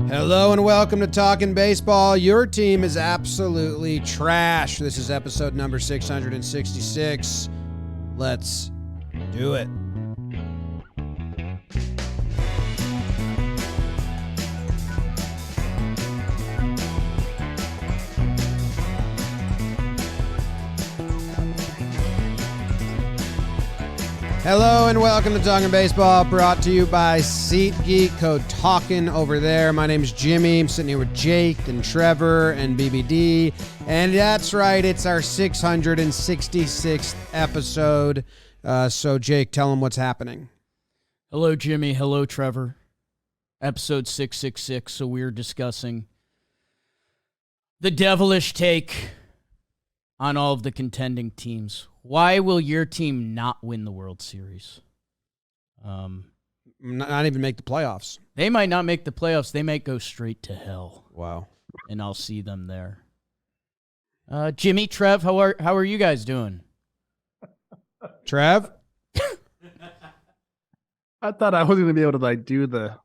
Hello and welcome to Talkin Baseball. Your team is absolutely trash. This is episode number 666. Let's do it. Hello and welcome to Talkin Baseball, brought to you by SeatGeek. Code Talkin over there. My name is Jimmy. I'm sitting here with Jake and Trevor and BBD. And that's right, it's our 666th episode. So Jake, tell them what's happening. Hello, Jimmy. Hello, Trevor. Episode 666. So we're discussing the devilish take on all of the contending teams. Why will your team not win the World Series? Not even make the playoffs. They might not make the playoffs. They might go straight to hell. Wow. And I'll see them there. Jimmy, Trev, how are you guys doing? Trev? I thought I was going to be able to do the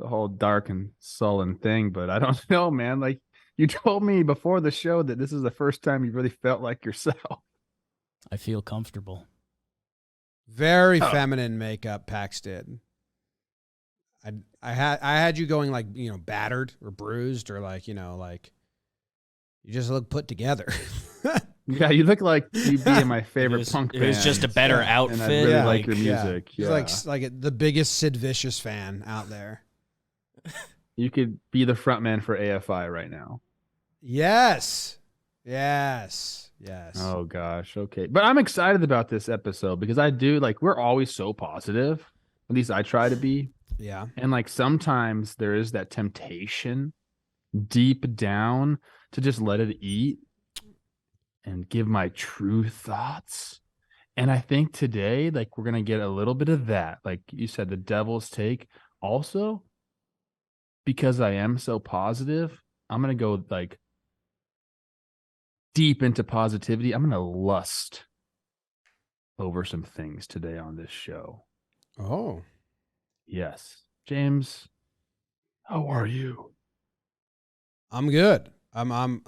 whole dark and sullen thing, but I don't know, man. Like, you told me before the show that this is the first time you really felt like yourself. I feel comfortable. Very feminine makeup Pax did. I had you going battered or bruised or you just look put together. Yeah, you look like you'd be in my favorite punk band. It was just a better outfit. And I really like your music. Yeah. He's like the biggest Sid Vicious fan out there. You could be the front man for AFI right now. Yes. Oh, gosh. Okay. But I'm excited about this episode because I do, we're always so positive. At least I try to be. Yeah. And, sometimes there is that temptation deep down to just let it eat and give my true thoughts. And I think today, we're going to get a little bit of that. Like you said, the devil's take. Also, because I am so positive, I'm going to go, deep into positivity. I'm going to lust over some things today on this show. Oh. Yes. James, how are you? I'm good. I don't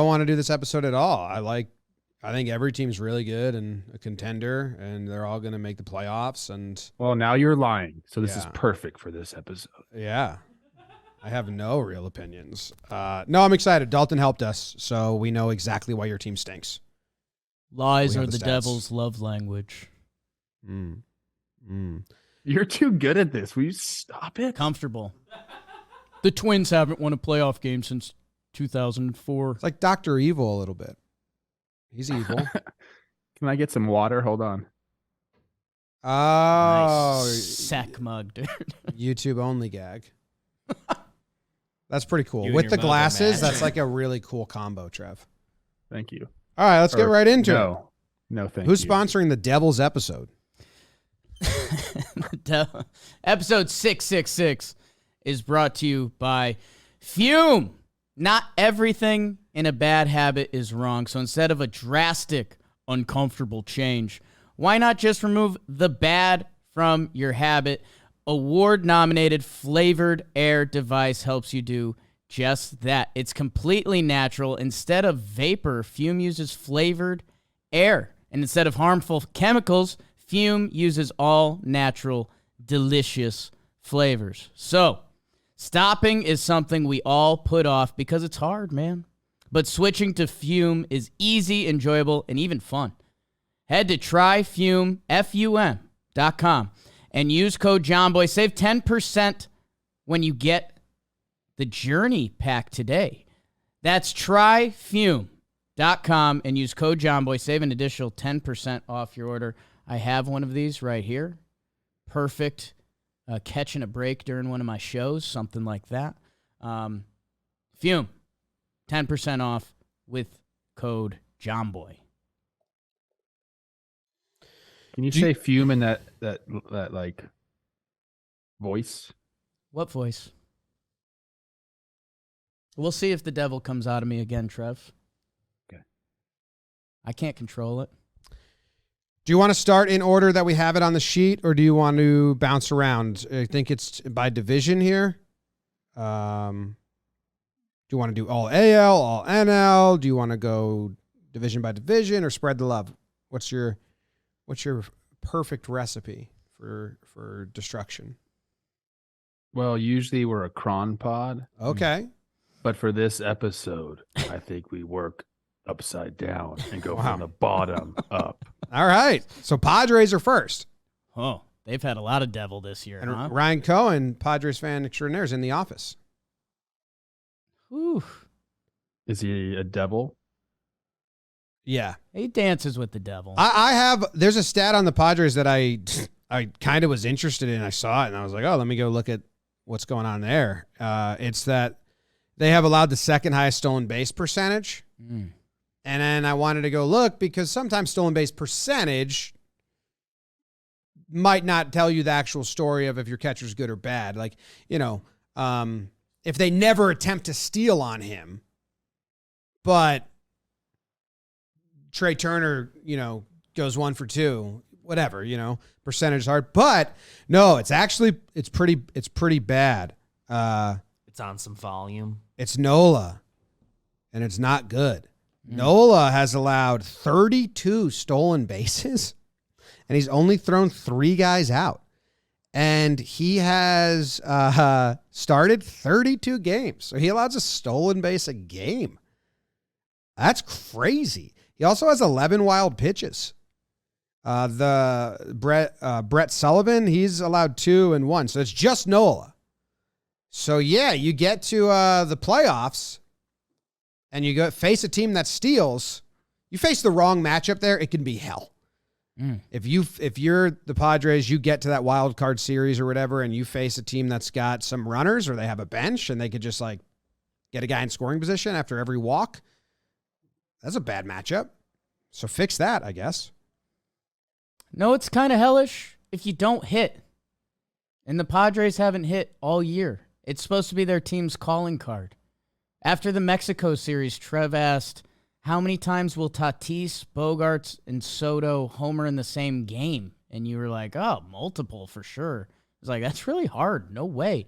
want to do this episode at all. I think every team's really good and a contender, and they're all going to make the playoffs. And well, now you're lying. So this is perfect for this episode. Yeah. I have no real opinions. No, I'm excited. Dalton helped us, so we know exactly why your team stinks. Lies are the devil's love language. You're too good at this. Will you stop it? Comfortable. The Twins haven't won a playoff game since 2004. It's like Dr. Evil a little bit. He's evil. Can I get some water? Hold on. Oh. Nice sack mug, dude. YouTube only gag. That's pretty cool. You With the and your glasses, mother, that's a really cool combo, Trev. Thank you. All right, let's get right into it. No, thank Who's you. sponsoring the Devil's episode? Episode 666 is brought to you by Fume. Not everything in a bad habit is wrong. So instead of a drastic, uncomfortable change, why not just remove the bad from your habit? Award-nominated flavored air device helps you do just that. It's completely natural. Instead of vapor, Fume uses flavored air. And instead of harmful chemicals, Fume uses all natural, delicious flavors. So, stopping is something we all put off because it's hard, man. But switching to Fume is easy, enjoyable, and even fun. Head to tryfum.com and use code JOHNBOY. Save 10% when you get the Journey pack today. That's tryfum.com and use code JOHNBOY. Save an additional 10% off your order. I have one of these right here. Perfect. Catching a break during one of my shows, something like that. Fume, 10% off with code JOHNBOY. Can you say fume in that voice? What voice? We'll see if the devil comes out of me again, Trev. Okay. I can't control it. Do you want to start in order that we have it on the sheet, or do you want to bounce around? I think it's by division here. Do you want to do all AL, all NL? Do you want to go division by division or spread the love? What's your perfect recipe for destruction? Well, usually we're a cron pod. Okay. But for this episode, I think we work upside down and go Wow. from the bottom up. All right. So Padres are first. Oh, they've had a lot of devil this year, And huh? Ryan Cohen, Padres fan extraordinaire, is in the office. Ooh. Is he a devil? Yeah. He dances with the devil. I have, there's a stat on the Padres that I kind of was interested in. I saw it and I was like, oh, let me go look at what's going on there. It's that they have allowed the second highest stolen base percentage. And then I wanted to go look because sometimes stolen base percentage might not tell you the actual story of if your catcher's good or bad. Like, if they never attempt to steal on him, but Trey Turner, goes 1 for 2, whatever, percentage is hard. But no, it's pretty bad. It's on some volume. It's Nola, and it's not good. Nola has allowed 32 stolen bases, and he's only thrown 3 guys out. And he has started 32 games. So he allows a stolen base a game. That's crazy. He also has 11 wild pitches. The Brett Sullivan, he's allowed 2 and 1. So it's just Nola. So yeah, you get to the playoffs and you go face a team that steals. You face the wrong matchup there, it can be hell. If you're the Padres, you get to that wild card series or whatever, and you face a team that's got some runners or they have a bench and they could just like get a guy in scoring position after every walk. That's a bad matchup. So fix that, I guess. No, it's kind of hellish if you don't hit. And the Padres haven't hit all year. It's supposed to be their team's calling card. After the Mexico series, Trev asked, how many times will Tatis, Bogarts, and Soto homer in the same game? And you were like, oh, multiple for sure. It's like, that's really hard. No way.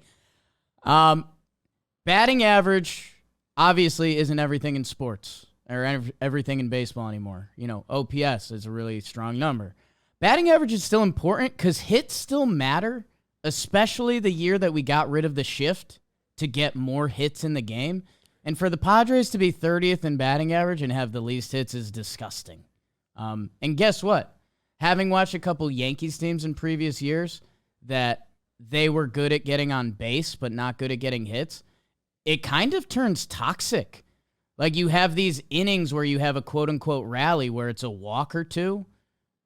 Batting average obviously isn't everything in sports or everything in baseball anymore. OPS is a really strong number. Batting average is still important because hits still matter, especially the year that we got rid of the shift to get more hits in the game. And for the Padres to be 30th in batting average and have the least hits is disgusting. And guess what? Having watched a couple Yankees teams in previous years that they were good at getting on base but not good at getting hits, it kind of turns toxic. Like you have these innings where you have a quote-unquote rally where it's a walk or 2,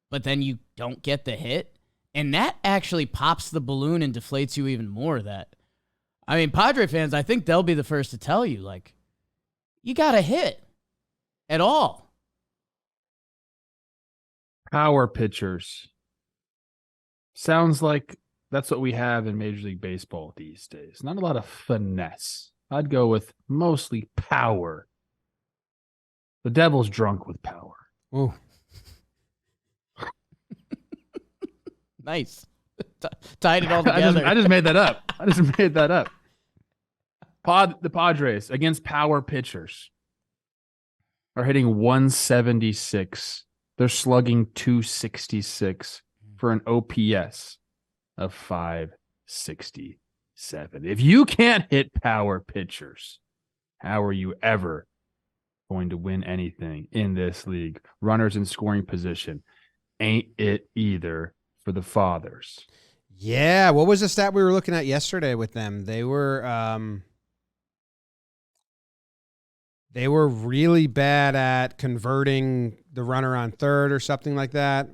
but then you don't get the hit. And that actually pops the balloon and deflates you even more. Padre fans, I think they'll be the first to tell you, like, you got to hit at all. Power pitchers. Sounds like that's what we have in Major League Baseball these days. Not a lot of finesse. I'd go with mostly power. The devil's drunk with power. Ooh. Nice. Tied it all together. I just made that up. The Padres against power pitchers are hitting 176. They're slugging 266 for an OPS of 567. If you can't hit power pitchers, how are you ever going to win anything in this league? Runners in scoring position ain't it either for the Fathers. Yeah, what was the stat we were looking at yesterday with them? They were really bad at converting the runner on third or something like that.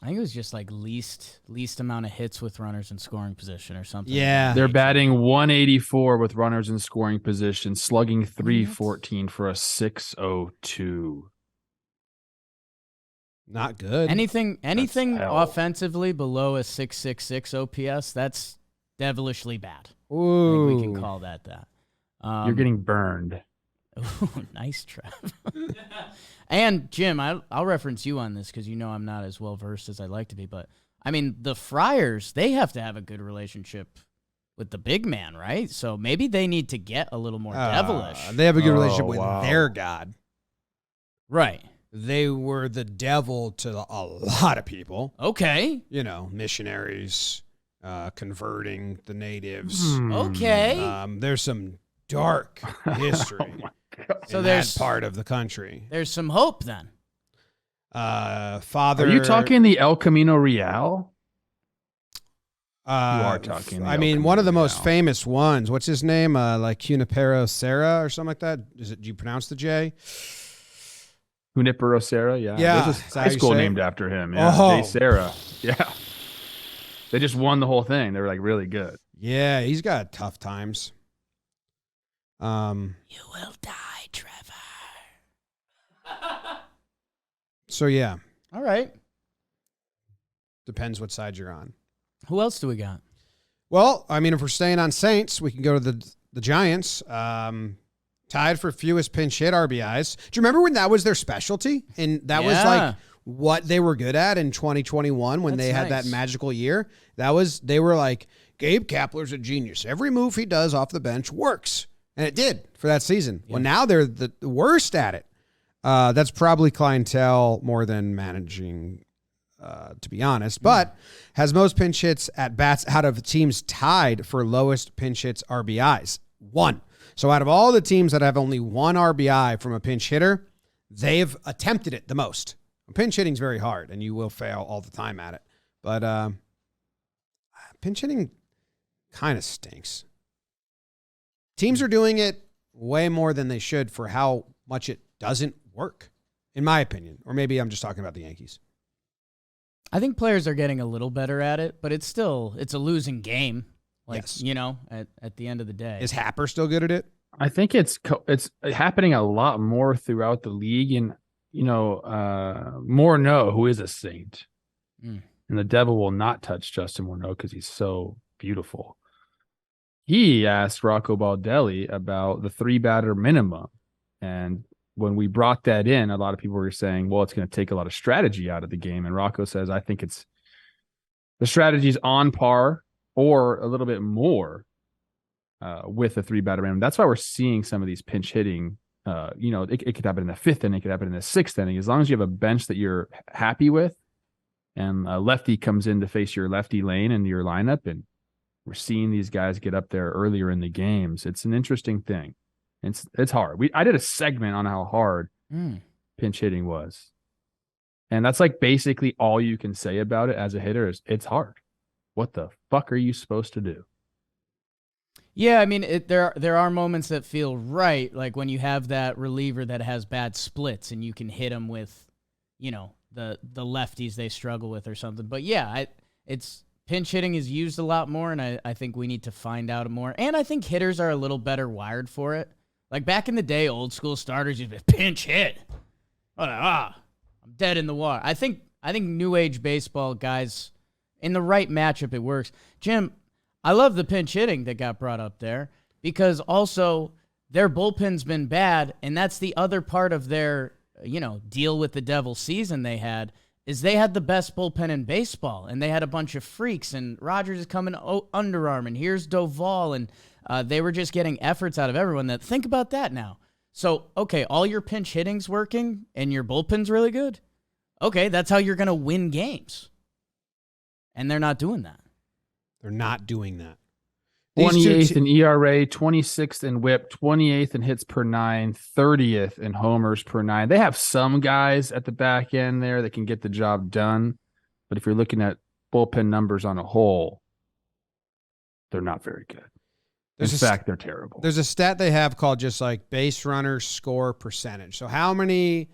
I think it was just like least amount of hits with runners in scoring position or something. Yeah. They're batting 184 with runners in scoring position, slugging 314 for a 602. Not good. Anything hell. offensively below a 666 OPS, that's devilishly bad. Ooh. I think we can call that. You're getting burned. Ooh, nice, Trev. And Jim, I'll reference you on this because you know I'm not as well versed as I'd like to be. But I mean, the Friars, they have to have a good relationship with the big man, right? So maybe they need to get a little more devilish. They have a good relationship with their god. Right. They were the devil to a lot of people. Okay. You know, missionaries, converting the natives. Okay. There's some dark history So in there's that part of the country. There's some hope then. Father, Are you talking the El Camino Real? You are talking. I mean, one of the most famous ones. What's his name? Like Junipero Serra or something like that. Do you pronounce the J? Junipero Serra, yeah. Yeah. There's Is a that high how you school say it? named after him. Yeah, Oh. Jay Serra. Yeah. They just won the whole thing. They were like really good. Yeah, he's got tough times. You will die, Trevor. So yeah, All right. depends what side you're on. Who else do we got? Well, I mean, if we're staying on Saints, we can go to the Giants. Tied for fewest pinch hit RBIs. Do you remember when that was their specialty? And that was like what they were good at in 2021 when they had that magical year. They were like, Gabe Kapler's a genius. Every move he does off the bench works. And it did for that season. Yeah. Well, now they're the worst at it. That's probably clientele more than managing, to be honest. But has most pinch hits at bats out of teams tied for lowest pinch hits RBIs. 1. So out of all the teams that have only 1 RBI from a pinch hitter, they've attempted it the most. Pinch hitting is very hard, and you will fail all the time at it. But pinch hitting kind of stinks. Teams are doing it way more than they should for how much it doesn't work, in my opinion. Or maybe I'm just talking about the Yankees. I think players are getting a little better at it, but it's a losing game. Like, yes. You know, at the end of the day. Is Happer still good at it? I think it's happening a lot more throughout the league, and Morneau, who is a saint, and the devil will not touch Justin Morneau because he's so beautiful. He asked Rocco Baldelli about the 3-batter minimum, and when we brought that in, a lot of people were saying, "Well, it's going to take a lot of strategy out of the game." And Rocco says, "I think it's the strategy's on par or a little bit more." With a 3-batter minimum. That's why we're seeing some of these pinch hitting. It could happen in the 5th inning, it could happen in the 6th inning. As long as you have a bench that you're happy with, and a lefty comes in to face your lefty lane in your lineup, and we're seeing these guys get up there earlier in the games. It's an interesting thing. It's hard. I did a segment on how hard pinch hitting was, and that's like basically all you can say about it as a hitter is it's hard. What the fuck are you supposed to do? Yeah, I mean, there are moments that feel right, like when you have that reliever that has bad splits and you can hit them with, the lefties they struggle with or something. But yeah, it's pinch hitting is used a lot more, and I think we need to find out more. And I think hitters are a little better wired for it. Like back in the day, old school starters used to be pinch hit. I'm dead in the water. I think new age baseball guys, in the right matchup, it works. Jim, I love the pinch hitting that got brought up there because also their bullpen's been bad, and that's the other part of their, deal with the devil season they had is they had the best bullpen in baseball, and they had a bunch of freaks, and Rogers is coming underarm, and here's Doval, and they were just getting efforts out of everyone. Think about that now. So, okay, all your pinch hitting's working, and your bullpen's really good. Okay, that's how you're going to win games, and they're not doing that. They're not doing that. 28th in ERA, 26th in WHIP, 28th in hits per 9, 30th in homers per 9. They have some guys at the back end there that can get the job done, but if you're looking at bullpen numbers on a whole, they're not very good. In fact, they're terrible. There's a stat they have called just like base runner score percentage. So how many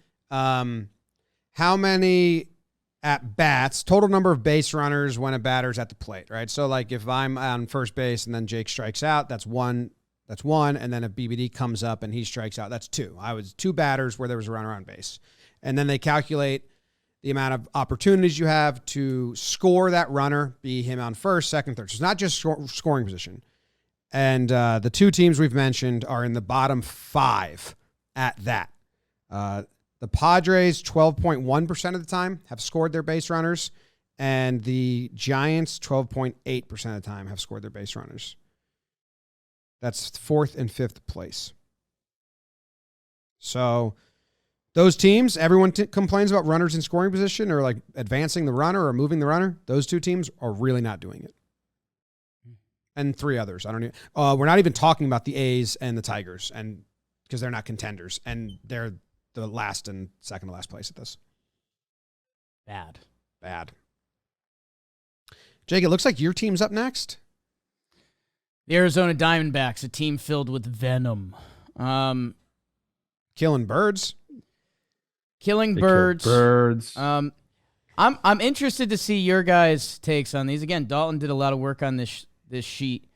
at bats, total number of base runners when a batter's at the plate, right? So like if I'm on first base and then Jake strikes out, that's one. And then if BBD comes up and he strikes out, that's 2. I was 2 batters where there was a runner on base. And then they calculate the amount of opportunities you have to score that runner, be him on first, second, third. So it's not just scoring position. And the 2 teams we've mentioned are in the bottom 5 at that. The Padres, 12.1% of the time, have scored their base runners, and the Giants, 12.8% of the time, have scored their base runners. That's 4th and 5th place. So those teams, everyone complains about runners in scoring position or like advancing the runner or moving the runner. Those two teams are really not doing it. And 3 others. I don't even. We're not even talking about the A's and the Tigers, and because they're not contenders, and they're the last and second to last place at this. Bad. Jake, it looks like your team's up next. The Arizona Diamondbacks, a team filled with venom. Killing birds. Killing They kill birds. birds. I'm interested to see your guys' takes on these. Again, Dalton did a lot of work on this sheet.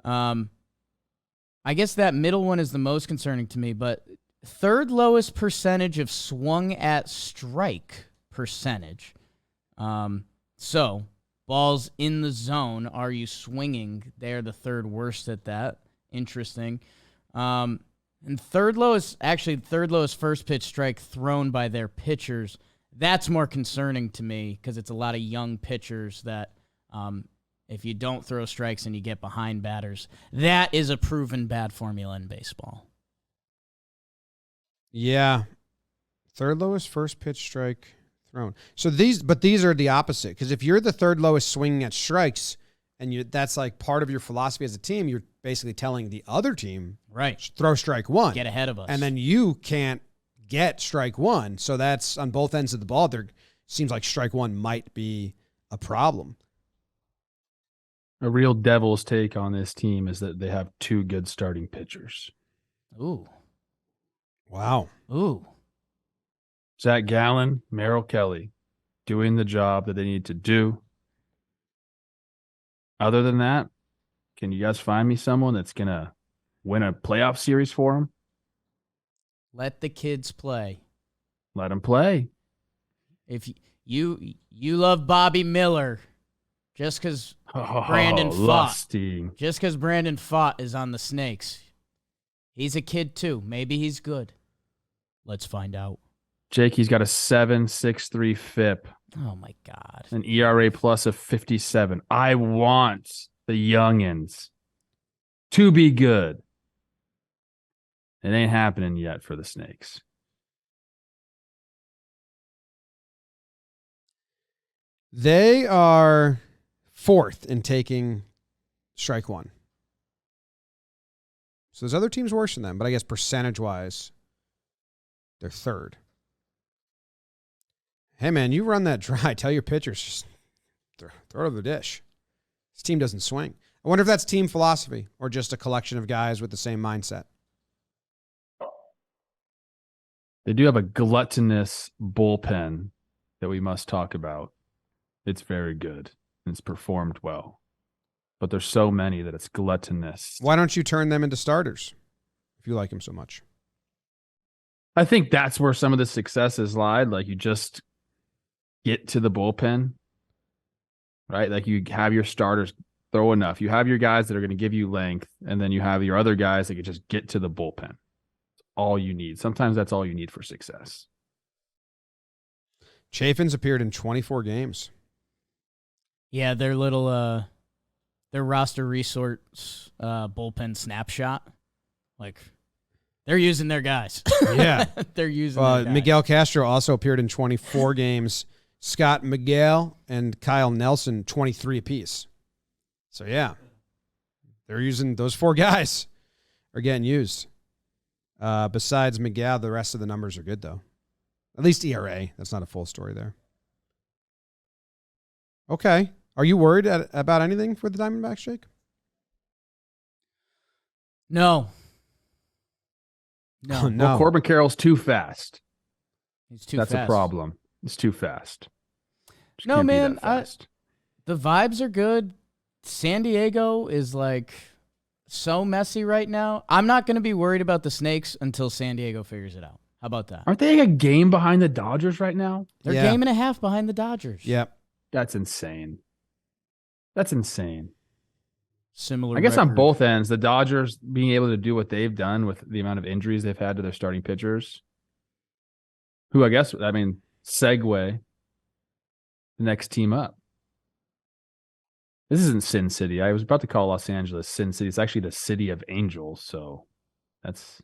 I guess that middle one is the most concerning to me, but third lowest percentage of swung at strike percentage. So balls in the zone, are you swinging? They're the third worst at that. Interesting. And third lowest first pitch strike thrown by their pitchers. That's more concerning to me because it's a lot of young pitchers that if you don't throw strikes and you get behind batters, that is a proven bad formula in baseball. Yeah. Third lowest first pitch strike thrown. So these are the opposite. Because if you're the third lowest swinging at strikes, and that's like part of your philosophy as a team, you're basically telling the other team, right, throw strike one. Get ahead of us. And then you can't get strike one. So that's on both ends of the ball. There seems like strike one might be a problem. A real devil's take on this team is that they have 2 good starting pitchers. Ooh. Wow. Ooh. Zach Gallen, Merrill Kelly, doing the job that they need to do. Other than that, can you guys find me someone that's going to win a playoff series for them? Let the kids play. Let them play. If you love Bobby Miller, just because Brandon Pfaadt is on the Snakes, he's a kid too. Maybe he's good. Let's find out. Jake, he's got a 7.63 FIP. Oh my God. An ERA plus of 57. I want the youngins to be good. It ain't happening yet for the Snakes. They are 4th in taking strike one. So there's other teams worse than them, but I guess percentage-wise, they're 3rd. Hey, man, you run that dry. Tell your pitchers, just throw it over the dish. This team doesn't swing. I wonder if that's team philosophy or just a collection of guys with the same mindset. They do have a gluttonous bullpen that we must talk about. It's very good. And it's performed well. But there's so many that it's gluttonous. Why don't you turn them into starters if you like them so much? I think that's where some of the successes lied. Like you just get to the bullpen, right? Like you have your starters throw enough. You have your guys that are going to give you length, and then you have your other guys that can just get to the bullpen. It's all you need. Sometimes that's all you need for success. Chafin's appeared in 24 games. Yeah, their little their roster resource bullpen snapshot. Like they're using their guys. Yeah. They're using their guys. Miguel Castro also appeared in 24 games. Scott Miguel and Kyle Nelson, 23 apiece. So, yeah, they're using those 4 guys are getting used. Besides Miguel, the rest of the numbers are good, though. At least ERA. That's not a full story there. Okay. Are you worried about anything for the Diamondbacks, Jake? No. No. Well, Corbin Carroll's too fast. He's too That's fast. a problem. It's too fast. Just No, can't be man. that fast. The vibes are good. San Diego is like so messy right now. I'm not going to be worried about the Snakes until San Diego figures it out. How about that? Aren't they like a game behind the Dodgers right now? They're Yeah. game and a half behind the Dodgers. Yep. That's insane. That's insane. similar. I guess on record. both ends, the Dodgers being able to do what they've done with the amount of injuries they've had to their starting pitchers, who segue the next team up. This isn't Sin City. I was about to call Los Angeles Sin City. It's actually the City of Angels. So that's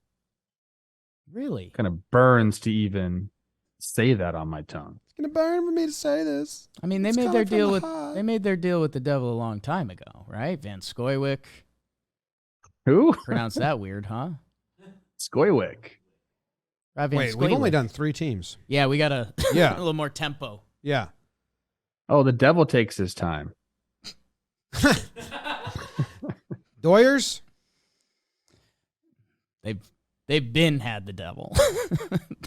really kind of burns to even say that on my tongue. It's gonna burn for me to say this. I mean, they It's made coming their from deal the with heart. they made their deal with the devil a long time ago, right? Van Scoywick. Who? Pronounce that weird, huh? Skoywick. Van Wait, we've only Scoywick. done 3 teams. Yeah, we got a Yeah. a little more tempo. Yeah. Oh, the devil takes his time. Doyers? They've been had the devil.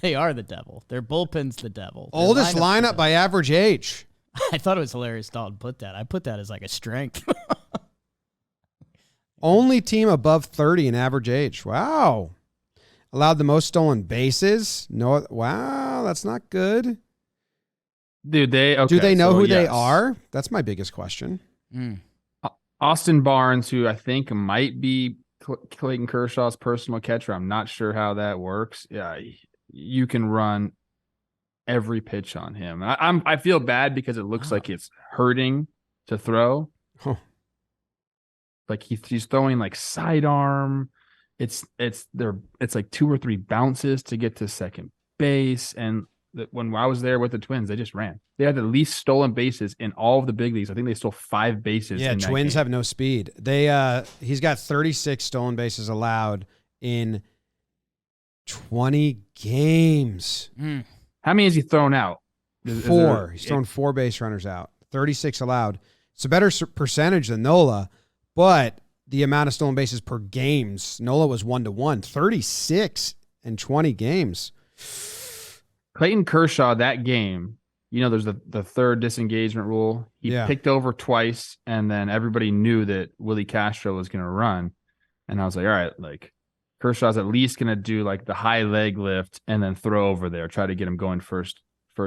They are the devil. Their bullpen's the devil. Their Oldest lineup's the lineup devil. by average age. I thought it was hilarious Dalton put that. I put that as like a strength. Only team above 30 in average age. Wow. Allowed the most stolen bases. No. Wow, that's not good. Dude, Do they know who they yes. are? That's my biggest question. Austin Barnes, who I think might be Clayton Kershaw's personal catcher. I'm not sure how that works. Yeah, you can run every pitch on him. I feel bad because it looks like it's hurting to throw. Huh. Like he's throwing like sidearm. It's like 2 or 3 bounces to get to second base. And when I was there with the Twins, they just ran. They had the least stolen bases in all of the big leagues. I think they stole 5 bases. Yeah, in that Twins game. have no speed. He's got 36 stolen bases allowed in 20 games. How many has he thrown out? Is 4. He's thrown 4 base runners out. 36 allowed. It's a better percentage than Nola, but the amount of stolen bases per games, Nola was 1-1. 36 in 20 games. Clayton Kershaw, that game, there's the third disengagement rule. He picked over twice, and then everybody knew that Willie Castro was going to run. And I was like, all right, like Kershaw's at least going to do like the high leg lift and then throw over there, try to get him going first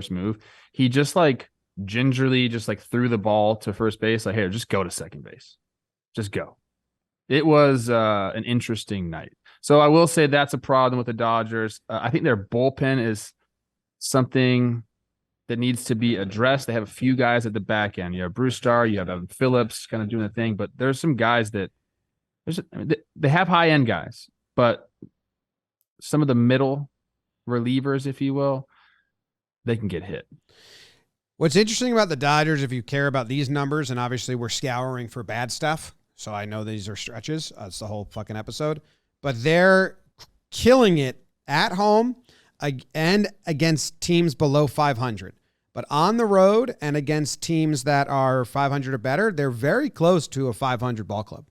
move. He just like gingerly just like threw the ball to first base. Like, hey, just go to second base. Just go. It was an interesting night. So I will say that's a problem with the Dodgers. I think their bullpen is something that needs to be addressed. They have a few guys at the back end. You have Bruce Starr, you have Evan Phillips kind of doing the thing, but there's some guys that they have high-end guys, but some of the middle relievers, if you will, they can get hit. What's interesting about the Dodgers, if you care about these numbers, and obviously we're scouring for bad stuff, so I know these are stretches. It's the whole fucking episode. But they're killing it at home and against teams below 500. But on the road and against teams that are 500 or better, they're very close to a 500 ball club.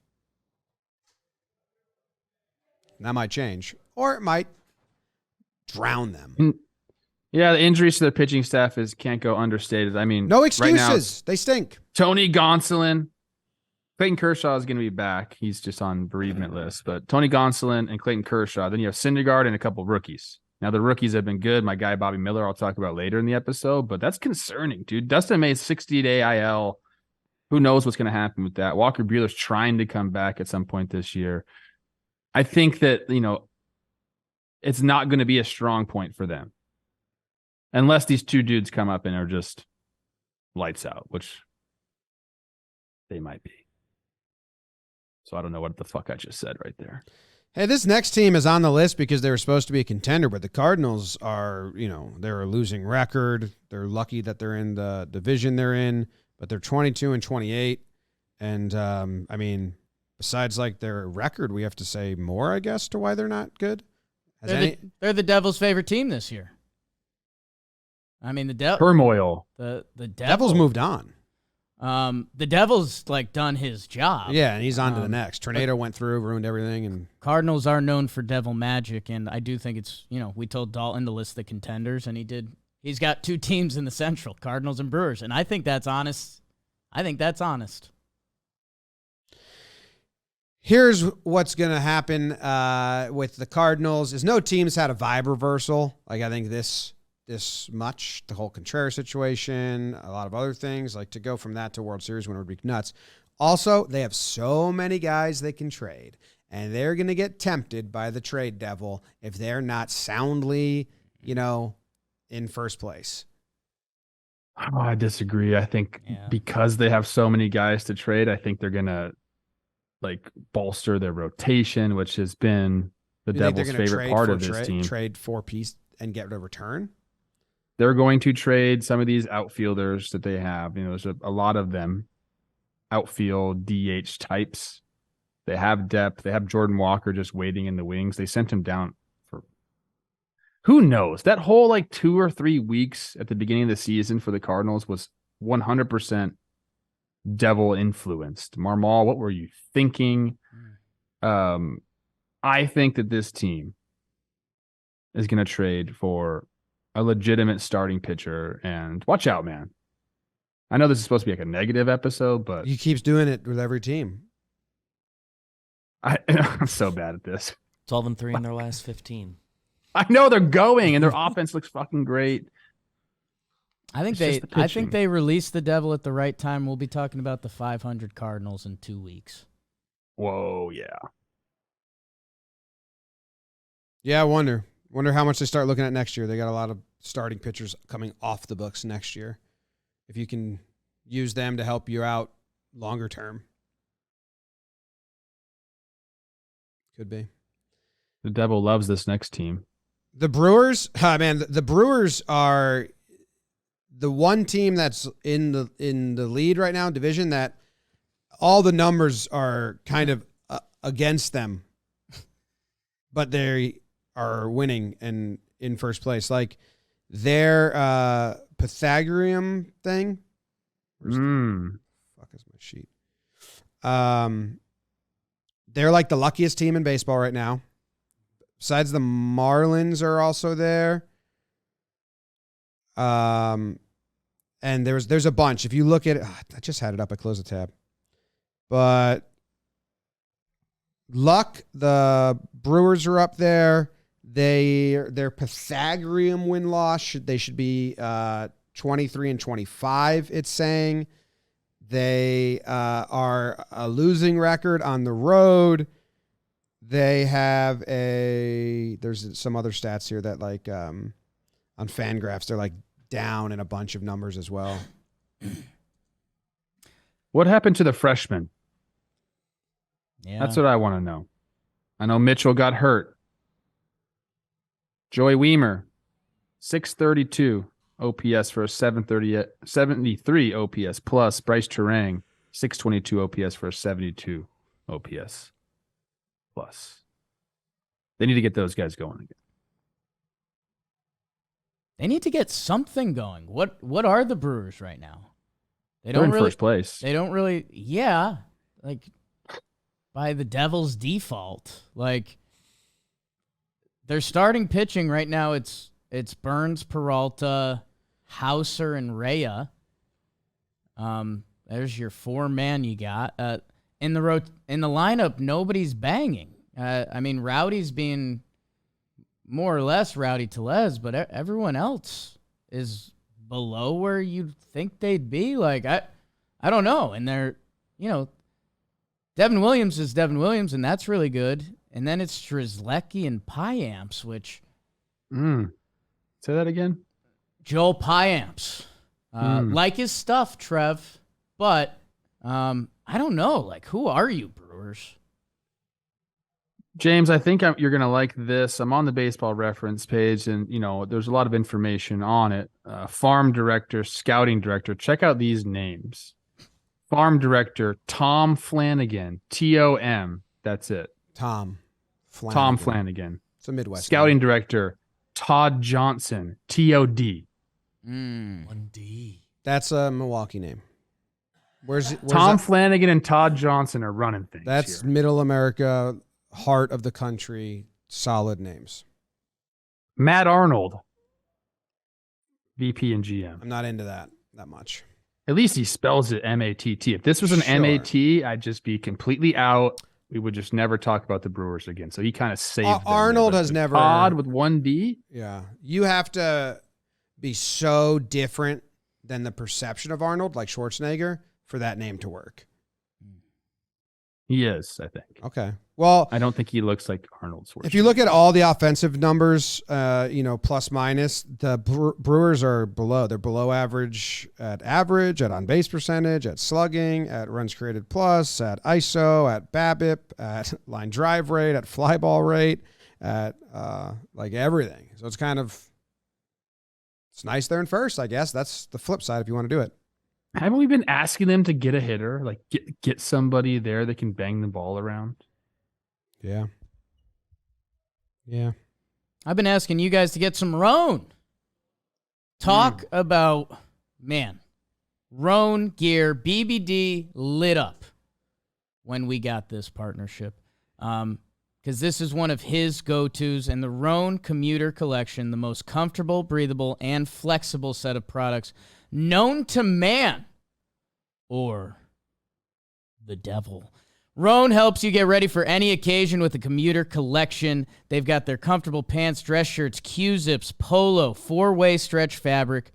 That might change, or it might drown them. Yeah, the injuries to their pitching staff can't go understated. I mean, No excuses. Right now, they stink. Tony Gonsolin, Clayton Kershaw is going to be back. He's just on bereavement list. But Tony Gonsolin and Clayton Kershaw. Then you have Syndergaard and a couple rookies. Now, the rookies have been good. My guy, Bobby Miller, I'll talk about later in the episode. But that's concerning, dude. Dustin May's 60-day IL. Who knows what's going to happen with that? Walker Buehler's trying to come back at some point this year. I think that, it's not going to be a strong point for them. Unless these two dudes come up and are just lights out, which they might be. So I don't know what the fuck I just said right there. Hey, this next team is on the list because they were supposed to be a contender, but the Cardinals are, they're a losing record. They're lucky that they're in the division they're in, but they're 22-28. And, besides like their record, we have to say more, I guess, to why they're not good. They're the Devils' favorite team this year. I mean, Turmoil. The Devils moved on. The Devil's like done his job. Yeah, and he's on to the next. Tornado went through, ruined everything, and Cardinals are known for devil magic, and I do think it's we told Dalton to list the contenders, and he did. He's got 2 teams in the Central, Cardinals and Brewers, and I think that's honest. Here's what's going to happen with the Cardinals is no team's had a vibe reversal. Like I think this much, the whole Contreras situation, a lot of other things, like to go from that to World Series winner would be nuts. Also, they have so many guys they can trade, and they're going to get tempted by the trade devil if they're not soundly, in first place. Oh, I disagree. I think because they have so many guys to trade, I think they're going to bolster their rotation, which has been the Devil's favorite part of this team. Trade 4-piece and get a return? They're going to trade some of these outfielders that they have. There's a lot of them. Outfield DH types. They have depth. They have Jordan Walker just waiting in the wings. They sent him down for who knows? That whole 2 or 3 weeks at the beginning of the season for the Cardinals was 100% devil influenced. Marmol, what were you thinking? I think that this team is going to trade for a legitimate starting pitcher, and watch out, man. I know this is supposed to be a negative episode, but he keeps doing it with every team. I'm so bad at this. 12-3 in their last 15. I know they're going, and their offense looks fucking great. I think they released the devil at the right time. We'll be talking about the 500 Cardinals in 2 weeks. Whoa, yeah. Yeah, I wonder how much they start looking at next year. They got a lot of starting pitchers coming off the books next year. If you can use them to help you out longer term. Could be. The devil loves this next team. The Brewers, the Brewers are the one team that's in the lead right now, division, that all the numbers are kind of against them, but they are winning and in first place. Like their Pythagorean thing. Where's the fuck is my sheet? They're like the luckiest team in baseball right now. Besides, the Marlins are also there. And there's a bunch. If you look at it, I just had it up. I closed the tab. But luck, the Brewers are up there. Their Pythagorean win-loss, they should be 23-25, it's saying. They are a losing record on the road. They have there's some other stats here that on Fangraphs, they're down in a bunch of numbers as well. What happened to the freshman? Yeah. That's what I want to know. I know Mitchell got hurt. Joey Weimer, 632 OPS for a 73 OPS plus. Bryce Terang, 622 OPS for a 72 OPS plus. They need to get those guys going again. They need to get something going. What are the Brewers right now? They're in first place. They don't really, by the Devil's default. Their starting pitching right now, it's Burns, Peralta, Hauser, and Rhea. There's your 4-man you got. In the lineup, nobody's banging. Rowdy's being more or less Rowdy Tellez, but everyone else is below where you'd think they'd be. I don't know. And they're, Devin Williams is Devin Williams, and that's really good. And then it's Strzelecki and Piamps, which... Say that again? Joel Piamps. Like his stuff, Trev, but I don't know. Who are you, Brewers? James, I think you're going to like this. I'm on the Baseball Reference page, and, there's a lot of information on it. Farm director, scouting director. Check out these names. Farm director, Tom Flanagan, Tom. That's it. Tom Flanagan. It's a Midwest. Scouting director, Todd Johnson, TOD. 1D. That's a Milwaukee name. Where's Tom Flanagan and Todd Johnson are running things. That's here. Middle America, heart of the country, solid names. Matt Arnold, VP and GM. I'm not into that much. At least he spells it MATT. If this was an MAT, I'd just be completely out. We would just never talk about the Brewers again. So he kind of saved them. Arnold has never... Todd with 1D? Yeah. You have to be so different than the perception of Arnold, like Schwarzenegger, for that name to work. He is, I think. Okay. Well, I don't think he looks like Arnold Schwarzenegger. if you look at all the offensive numbers, plus minus, the Brewers are below. They're below average, at on base percentage, at slugging, at runs created plus, at ISO, at BABIP, at line drive rate, at fly ball rate, at everything. So it's nice they're in first, I guess. That's the flip side if you want to do it. Haven't we been asking them to get a hitter, like get somebody there that can bang the ball around? Yeah. Yeah. I've been asking you guys to get some Roan. Talk about, Roan gear, BBD lit up when we got this partnership. Because this is one of his go-tos, and the Roan Commuter Collection, the most comfortable, breathable, and flexible set of products known to man or the devil. Roan helps you get ready for any occasion with the Commuter Collection. They've got their comfortable pants, dress shirts, Q-zips, polo, 4-way stretch fabric,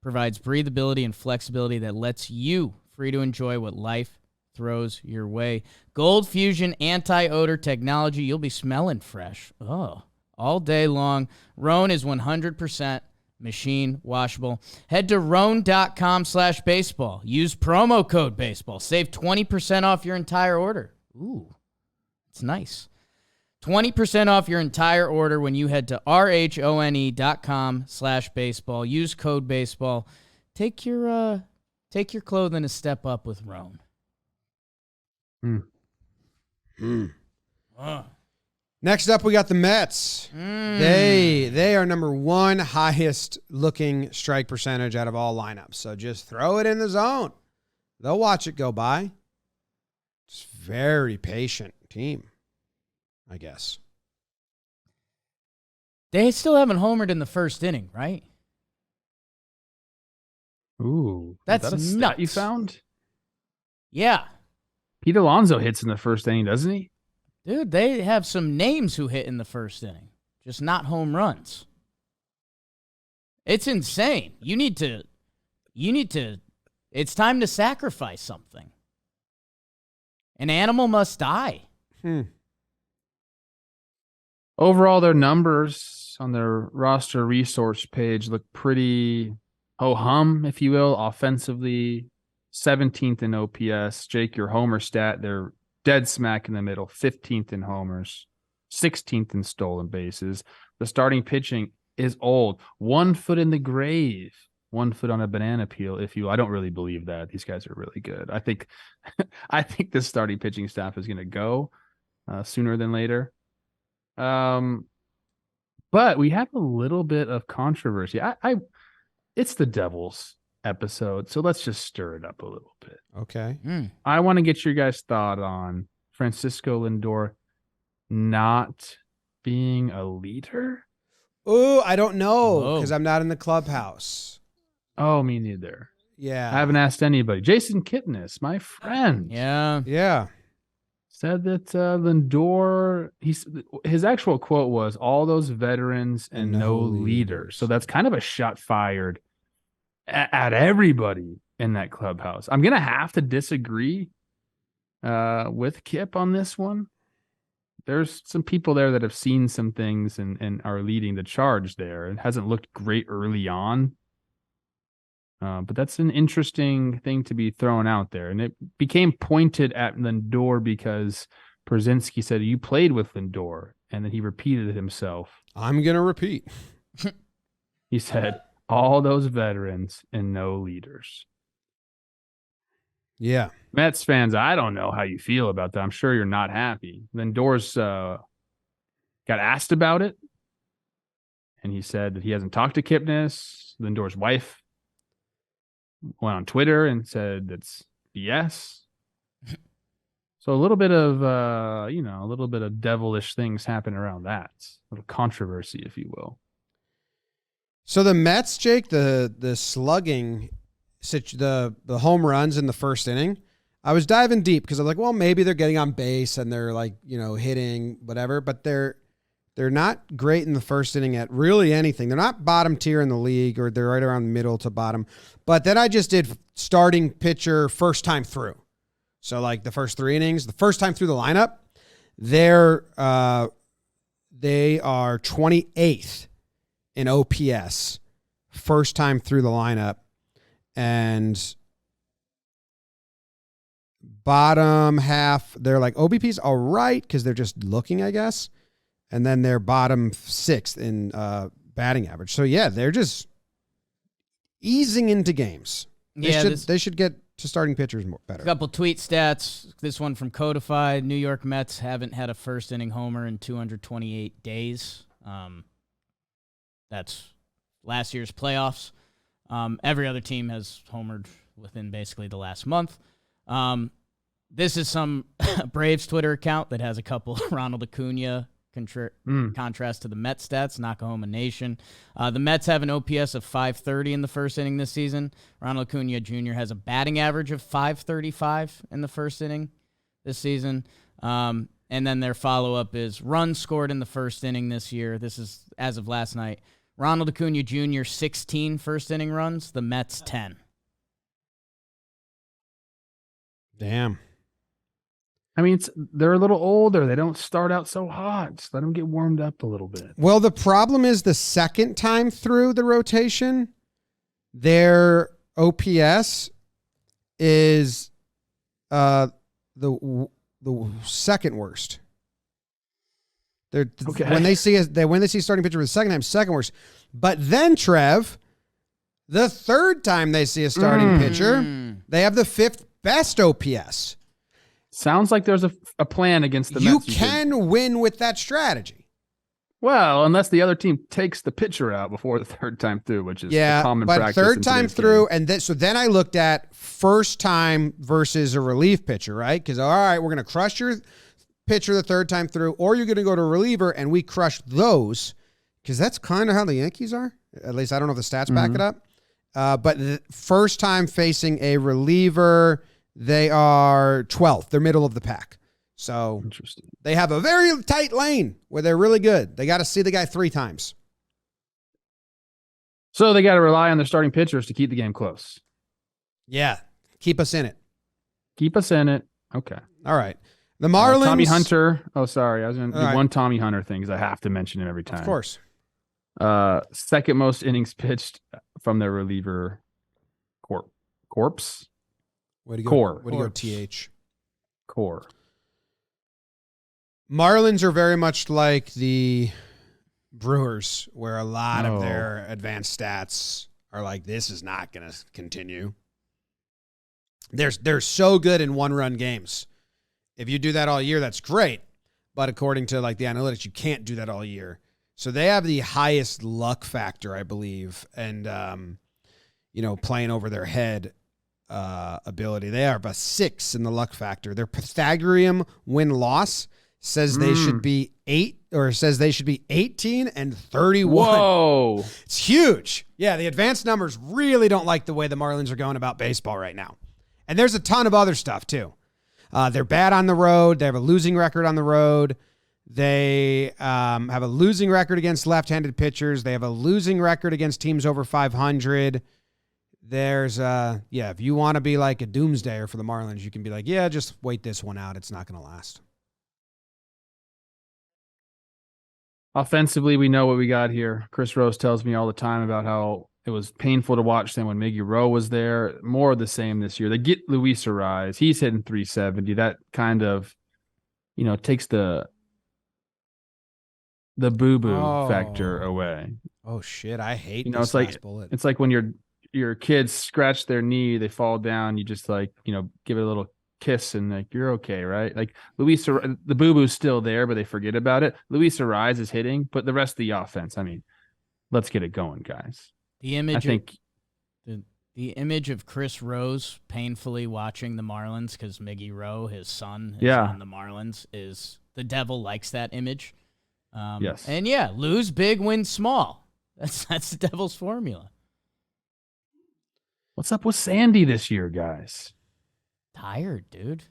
provides breathability and flexibility that lets you free to enjoy what life throws your way. Gold Fusion anti-odor technology. You'll be smelling fresh. All day long. Roan is 100% machine washable. Head to roan.com/baseball. Use promo code baseball. Save 20% off your entire order. Ooh, it's nice. 20% off your entire order when you head to RHONE.com/baseball. Use code baseball. Take your clothing a step up with Roan. Next up, we got the Mets. They are number one highest looking strike percentage out of all lineups. So just throw it in the zone. They'll watch it go by. It's a very patient team, I guess. They still haven't homered in the first inning, right? Ooh, That's is that a stat nuts. you found? Yeah. Pete Alonso hits in the first inning, doesn't he? Dude, they have some names who hit in the first inning, just not home runs. It's insane. You need to, it's time to sacrifice something. An animal must die. Overall, their numbers on their roster resource page look pretty ho-hum, if you will, offensively. 17th in OPS. Jake, your homer stat, they're dead smack in the middle. 15th in homers. 16th in stolen bases. The starting pitching is old. 1 foot in the grave. 1 foot on a banana peel, if you. I don't really believe that. These guys are really good. I think this starting pitching staff is going to go sooner than later. But we have a little bit of controversy. It's the Devils episode, so let's just stir it up a little bit. Okay. I want to get your guys' thought on Francisco Lindor not being a leader. Ooh, I don't know because I'm not in the clubhouse. Oh, me neither. Yeah. I haven't asked anybody. Jason Kipnis, my friend. Yeah. Said that Lindor, his actual quote was, all those veterans and no leaders. So that's kind of a shot fired at everybody in that clubhouse. I'm going to have to disagree with Kip on this one. There's some people there that have seen some things and are leading the charge there. It hasn't looked great early on. But that's an interesting thing to be thrown out there. And it became pointed at Lindor because Przinsky said, you played with Lindor. And then he repeated himself. I'm going to repeat. He said, all those veterans and no leaders. Yeah. Mets fans, I don't know how you feel about that. I'm sure you're not happy. Lindor's got asked about it. And he said that he hasn't talked to Kipnis. Lindor's wife went on Twitter and said that's BS. So a little bit of, a little bit of devilish things happen around that. A little controversy, if you will. So the Mets, Jake, the slugging, the home runs in the first inning, I was diving deep because I'm like, well, maybe they're getting on base and they're like, hitting whatever, but they're not great in the first inning at really anything. They're not bottom tier in the league, or they're right around middle to bottom. But then I just did starting pitcher first time through. So like the first 3 innings, the first time through the lineup, they are 28th in OPS first time through the lineup, and bottom half they're like OBP's all right because they're just looking, I guess, and then they're bottom 6th in batting average. So yeah, they're just easing into games. They should get to starting pitchers more better. A couple tweet stats. This one from Codified. New York Mets haven't had a first inning homer in 228 days. That's last year's playoffs. Every other team has homered within basically the last month. This is some Braves Twitter account that has a couple Ronald Acuna contrast to the Mets stats, Nakahoma Nation. The Mets have an OPS of 530 in the first inning this season. Ronald Acuna Jr. has a batting average of 535 in the first inning this season. And then their follow-up is runs scored in the first inning this year. This is as of last night. Ronald Acuna Jr., 16 first inning runs. The Mets, 10. Damn. I mean, they're a little older. They don't start out so hot. Just let them get warmed up a little bit. Well, the problem is the second time through the rotation, their OPS is the second worst. When they see starting pitcher for the second time, second worst. But then, Trev, the third time they see a starting pitcher, they have the 5th best OPS. Sounds like there's a plan against the you Mets. You can win with that strategy. Well, unless the other team takes the pitcher out before the third time through, which is a common practice. But third time through, and then I looked at first time versus a relief pitcher, right? Because, all right, we're going to crush your pitcher the third time through, or you're going to go to a reliever, and we crush those, because that's kind of how the Yankees are. At least I don't know if the stats back it up. But the first time facing a reliever, they are 12th. They're middle of the pack. So interesting. They have a very tight lane where they're really good. They got to see the guy 3 times. So they got to rely on their starting pitchers to keep the game close. Yeah. Keep us in it. Keep us in it. Okay. All right. The Marlins. Tommy Hunter. Oh, sorry. I was going to do one Tommy Hunter thing because I have to mention him every time. Of course. Second most innings pitched from their reliever corpse. Way to go. Core. Way to go, TH. Core. Marlins are very much like the Brewers, where a lot of their advanced stats are like, this is not going to continue. They're so good in one-run games. If you do that all year, that's great. But according to like the analytics, you can't do that all year. So they have the highest luck factor, I believe, and playing over their head ability. They are about 6 in the luck factor. Their Pythagorean win-loss says they should be 18 and 31. Whoa. It's huge. Yeah, the advanced numbers really don't like the way the Marlins are going about baseball right now. And there's a ton of other stuff, too. They're bad on the road. They have a losing record on the road. They have a losing record against left-handed pitchers. They have a losing record against teams over 500. There's, if you want to be like a doomsdayer for the Marlins, you can be like, yeah, just wait this one out. It's not going to last. Offensively, we know what we got here. Chris Rose tells me all the time about how it was painful to watch them when Miggy Rowe was there. More of the same this year. They get Luis Ariz. He's hitting 370. That kind of, takes the boo-boo factor away. Oh, shit. I hate it's like bullet. It's like when your kids scratch their knee, they fall down, you just give it a little kiss and like you're okay, right? Like the boo-boo's still there, but they forget about it. Luis Ariz is hitting, but the rest of the offense, I mean, let's get it going, guys. The image of Chris Rose painfully watching the Marlins because Miggy Rowe, his son, is on the Marlins, is the devil likes that image. Yes. And lose big, win small. That's the devil's formula. What's up with Sandy this year, guys? Tired, dude.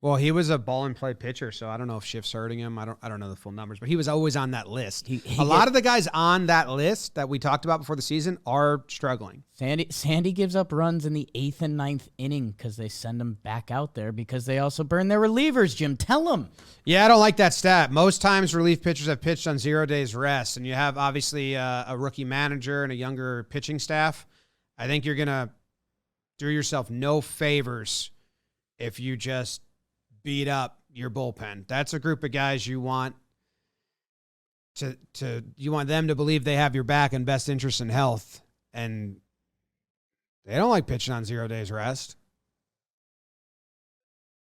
Well, he was a ball and play pitcher, so I don't know if shift's hurting him. I don't know the full numbers, but he was always on that list. A lot of the guys on that list that we talked about before the season are struggling. Sandy gives up runs in the 8th and 9th inning because they send him back out there because they also burn their relievers, Jim. Tell him. Yeah, I don't like that stat. Most times relief pitchers have pitched on 0 days rest, and you have obviously a rookie manager and a younger pitching staff. I think you're going to do yourself no favors if you just beat up your bullpen. That's a group of guys you want you want them to believe they have your back and best interest in health, and they don't like pitching on 0 days rest.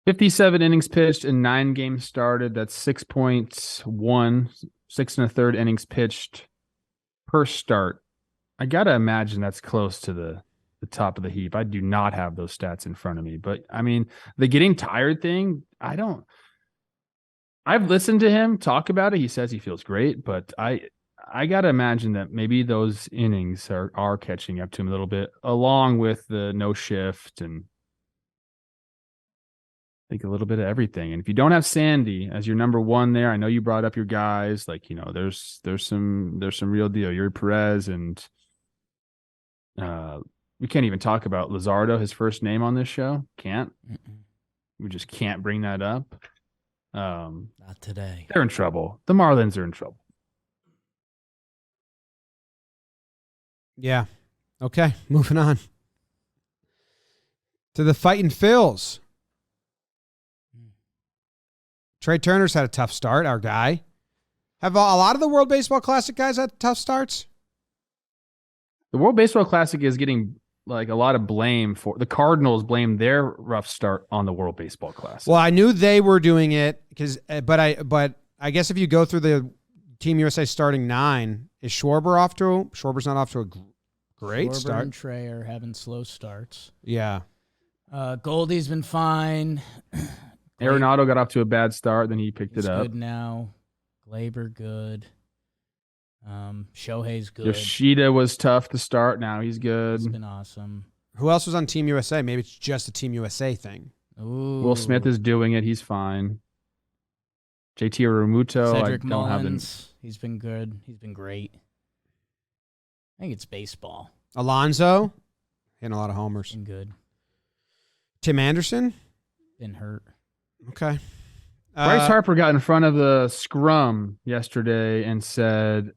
57 innings pitched and 9 games started. That's 6.1, 6 1/3 innings pitched per start. I got to imagine that's close to the top of the heap. I do not have those stats in front of me, but I mean, the getting tired thing, I've listened to him talk about it. He says he feels great, but I got to imagine that maybe those innings are catching up to him a little bit, along with the no shift and I think a little bit of everything. And if you don't have Sandy as your number one there, I know you brought up your guys, like, you know, there's some real deal. Yuri Perez and we can't even talk about Luzardo, his first name on this show. Can't. We just can't bring that up. Not today. They're in trouble. The Marlins are in trouble. Yeah. Okay, moving on to the fighting Phils. Trey Turner's had a tough start, our guy. Have a lot of the World Baseball Classic guys had tough starts? The World Baseball Classic is getting like a lot of blame for the Cardinals blame their rough start on the World Baseball Classic. Well, I knew they were doing it but I guess if you go through the Team USA starting 9, is Schwarber's not off to a great start. And Trey are having slow starts. Yeah. Goldie's been fine. Arenado got off to a bad start, then he picked it up. Good now. Glaber good. Shohei's good. Yoshida was tough to start. Now he's good. He's been awesome. Who else was on Team USA? Maybe it's just a Team USA thing. Ooh. Will Smith is doing it. He's fine. JT Realmuto. Cedric Mullins. He's been good. He's been great. I think it's baseball. Alonso. Hitting a lot of homers. Been good. Tim Anderson. Been hurt. Okay. Bryce Harper got in front of the scrum yesterday and said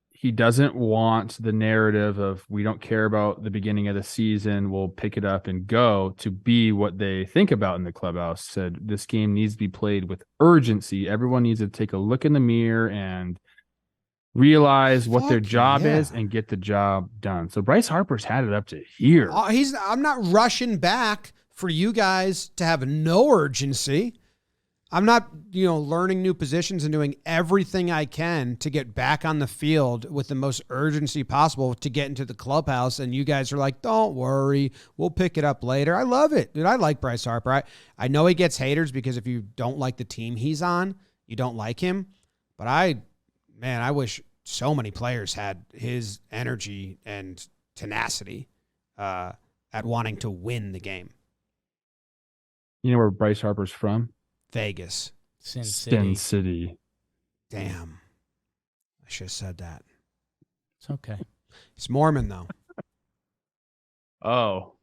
he doesn't want the narrative of we don't care about the beginning of the season, we'll pick it up and go, to be what they think about in the clubhouse. Said this game needs to be played with urgency. Everyone needs to take a look in the mirror and realize what their job is and get the job done. So Bryce Harper's had it up to here. I'm not rushing back for you guys to have no urgency. I'm not, learning new positions and doing everything I can to get back on the field with the most urgency possible to get into the clubhouse. And you guys are like, don't worry, we'll pick it up later. I love it. Dude, I like Bryce Harper. I know he gets haters because if you don't like the team he's on, you don't like him. But I wish so many players had his energy and tenacity at wanting to win the game. You know where Bryce Harper's from? Vegas. Sin City. Damn. I should have said that. It's okay. He's Mormon, though. Oh.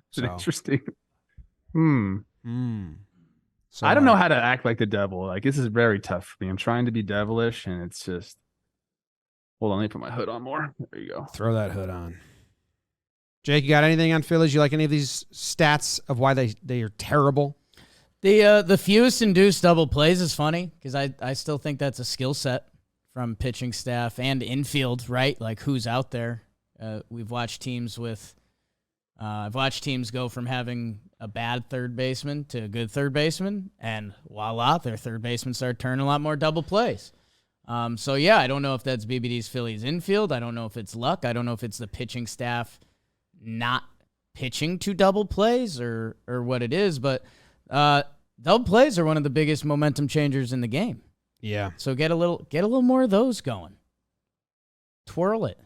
So. Interesting. So I don't know how to act like the devil. Like, this is very tough for me. I'm trying to be devilish, and it's just... Hold on, let me put my hood on more. There you go. Throw that hood on. Jake, you got anything on Phillies? You like any of these stats of why they are terrible? The fewest induced double plays is funny because I still think that's a skill set from pitching staff and infield, right? Like who's out there. We've watched teams I've watched teams go from having a bad third baseman to a good third baseman, and voila, their third baseman started turning a lot more double plays. So yeah, I don't know if that's BBD's Phillies infield. I don't know if it's luck. I don't know if it's the pitching staff not pitching to double plays or what it is, but double plays are one of the biggest momentum changers in the game. Yeah. So get a little more of those going. Twirl it.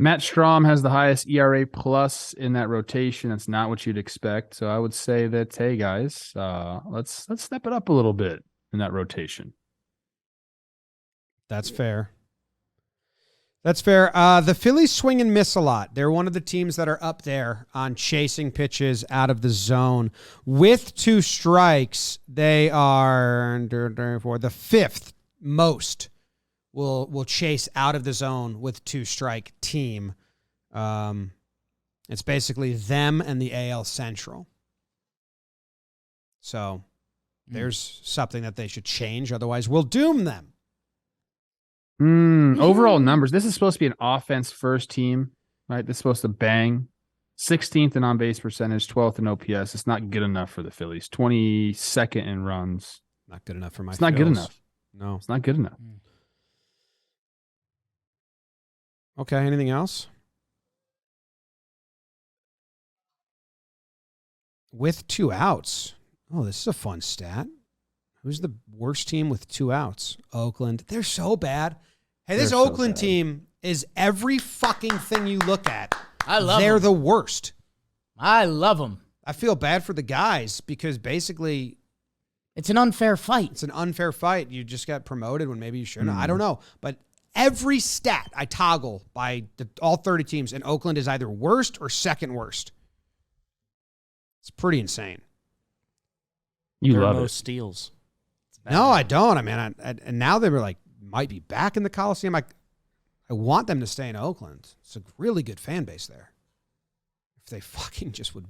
Matt Strahm has the highest ERA plus in that rotation. That's not what you'd expect. So I would say that, hey guys, let's step it up a little bit in that rotation. That's fair. That's fair. The Phillies swing and miss a lot. They're one of the teams that are up there on chasing pitches out of the zone. With 2 strikes, they are the 5th most will chase out of the zone with 2-strike team. It's basically them and the AL Central. So there's something that they should change. Otherwise, we'll doom them. Overall numbers. This is supposed to be an offense first team, right? This is supposed to bang. 16th in on-base percentage, 12th in OPS. It's not good enough for the Phillies. 22nd in runs. Not good enough for my It's not good enough. No. It's not good enough. Okay, anything else? With 2 outs. Oh, this is a fun stat. Who's the worst team with 2 outs? Oakland. They're so bad. Hey, this Oakland team is every fucking thing you look at. I love They're them. the worst. I love them. I feel bad for the guys because basically It's an unfair fight. it's an unfair fight. You just got promoted when maybe you shouldn't. I don't know. But every stat I toggle by all 30 teams, and Oakland is either worst or second worst. It's pretty insane. You There are love no it. steals. No, I don't. I mean, and now they were like, might be back in the Coliseum. I want them to stay in Oakland. It's a really good fan base there. If they fucking just would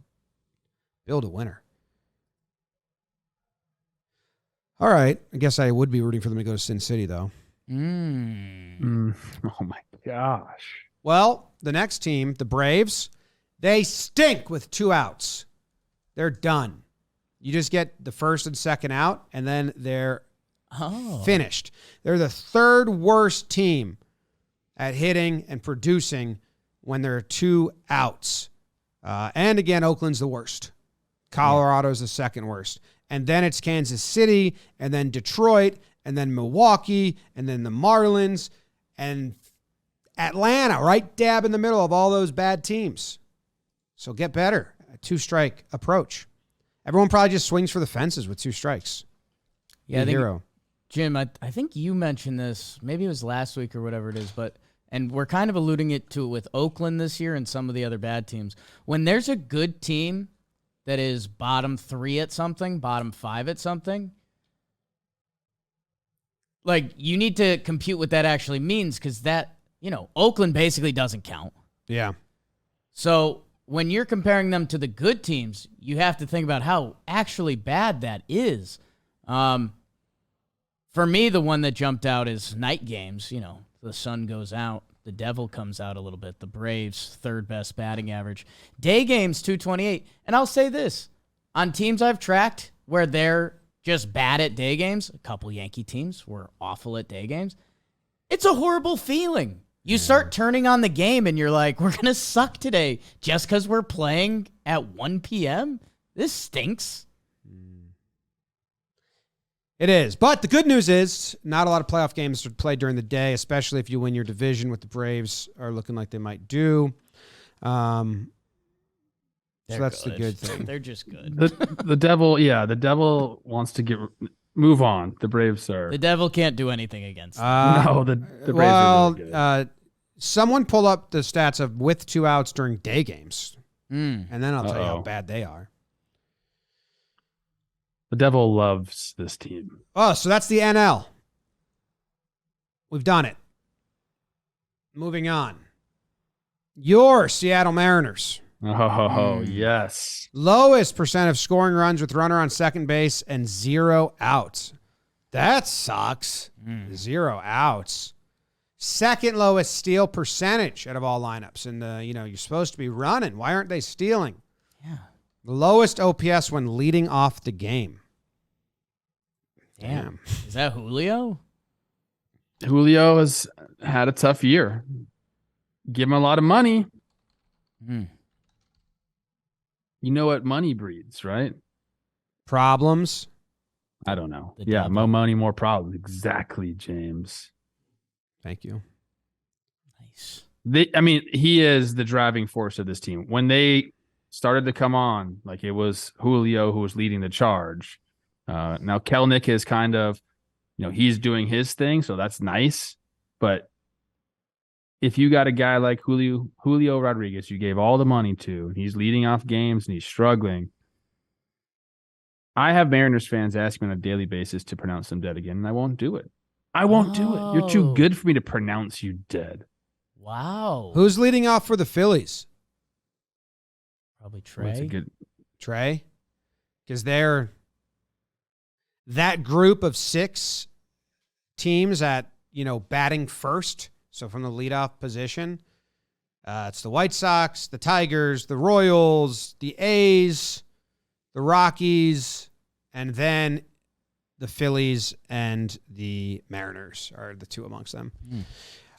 build a winner. All right. I guess I would be rooting for them to go to Sin City, though. Oh, my gosh. Well, the next team, the Braves, they stink with 2 outs. They're done. You just get the first and second out, and then they're finished. They're the 3rd worst team at hitting and producing when there are 2 outs. And again, Oakland's the worst. Colorado's the 2nd worst. And then it's Kansas City, and then Detroit, and then Milwaukee, and then the Marlins, and Atlanta, right dab in the middle of all those bad teams. So get better. A 2-strike approach. Everyone probably just swings for the fences with 2 strikes. Yeah, Hero. Jim, I think you mentioned this. Maybe it was last week or whatever it is, and we're kind of alluding to it with Oakland this year and some of the other bad teams. When there's a good team that is bottom 3 at something, bottom 5 at something, like you need to compute what that actually means because that, Oakland basically doesn't count. Yeah. So when you're comparing them to the good teams, you have to think about how actually bad that is. For me, the one that jumped out is night games. The sun goes out, the devil comes out a little bit. The Braves, 3rd best batting average. Day games, 228. And I'll say this. On teams I've tracked where they're just bad at day games, a couple Yankee teams were awful at day games. It's a horrible feeling. You start turning on the game and you're like, we're going to suck today just because we're playing at 1 p.m.? This stinks. It is. But the good news is not a lot of playoff games are played during the day, especially if you win your division, what the Braves are looking like they might do. So that's the good thing. They're just good. The devil wants to move on. The Braves are. The devil can't do anything against them. No, the Braves are really good. Someone pull up the stats of with 2 outs during day games, and then I'll tell you how Uh-oh. bad they are. The devil loves this team. Oh, so that's the NL. We've done it. Moving on. Your Seattle Mariners. Oh, yes. Lowest percent of scoring runs with runner on second base and 0 outs. That sucks. 0 outs. Second lowest steal percentage out of all lineups. And, you're supposed to be running. Why aren't they stealing? Yeah. The lowest OPS when leading off the game. Damn. Is that Julio? Julio has had a tough year. Give him a lot of money. You know what money breeds, right? Problems. I don't know. The Yeah, devil. more money, more problems. Exactly, James. Thank you. Nice. He is the driving force of this team. When they started to come on, like it was Julio who was leading the charge. Now Kelnick is kind of, he's doing his thing, so that's nice. But if you got a guy like Julio Rodriguez, you gave all the money to, and he's leading off games and he's struggling. I have Mariners fans ask me on a daily basis to pronounce them dead again, and I won't do it. I won't do it. You're too good for me to pronounce you dead. Wow. Who's leading off for the Phillies? Probably Trey? Because they're that group of 6 teams at, batting first. So from the leadoff position, it's the White Sox, the Tigers, the Royals, the A's, the Rockies, and then the Phillies and the Mariners are the 2 amongst them.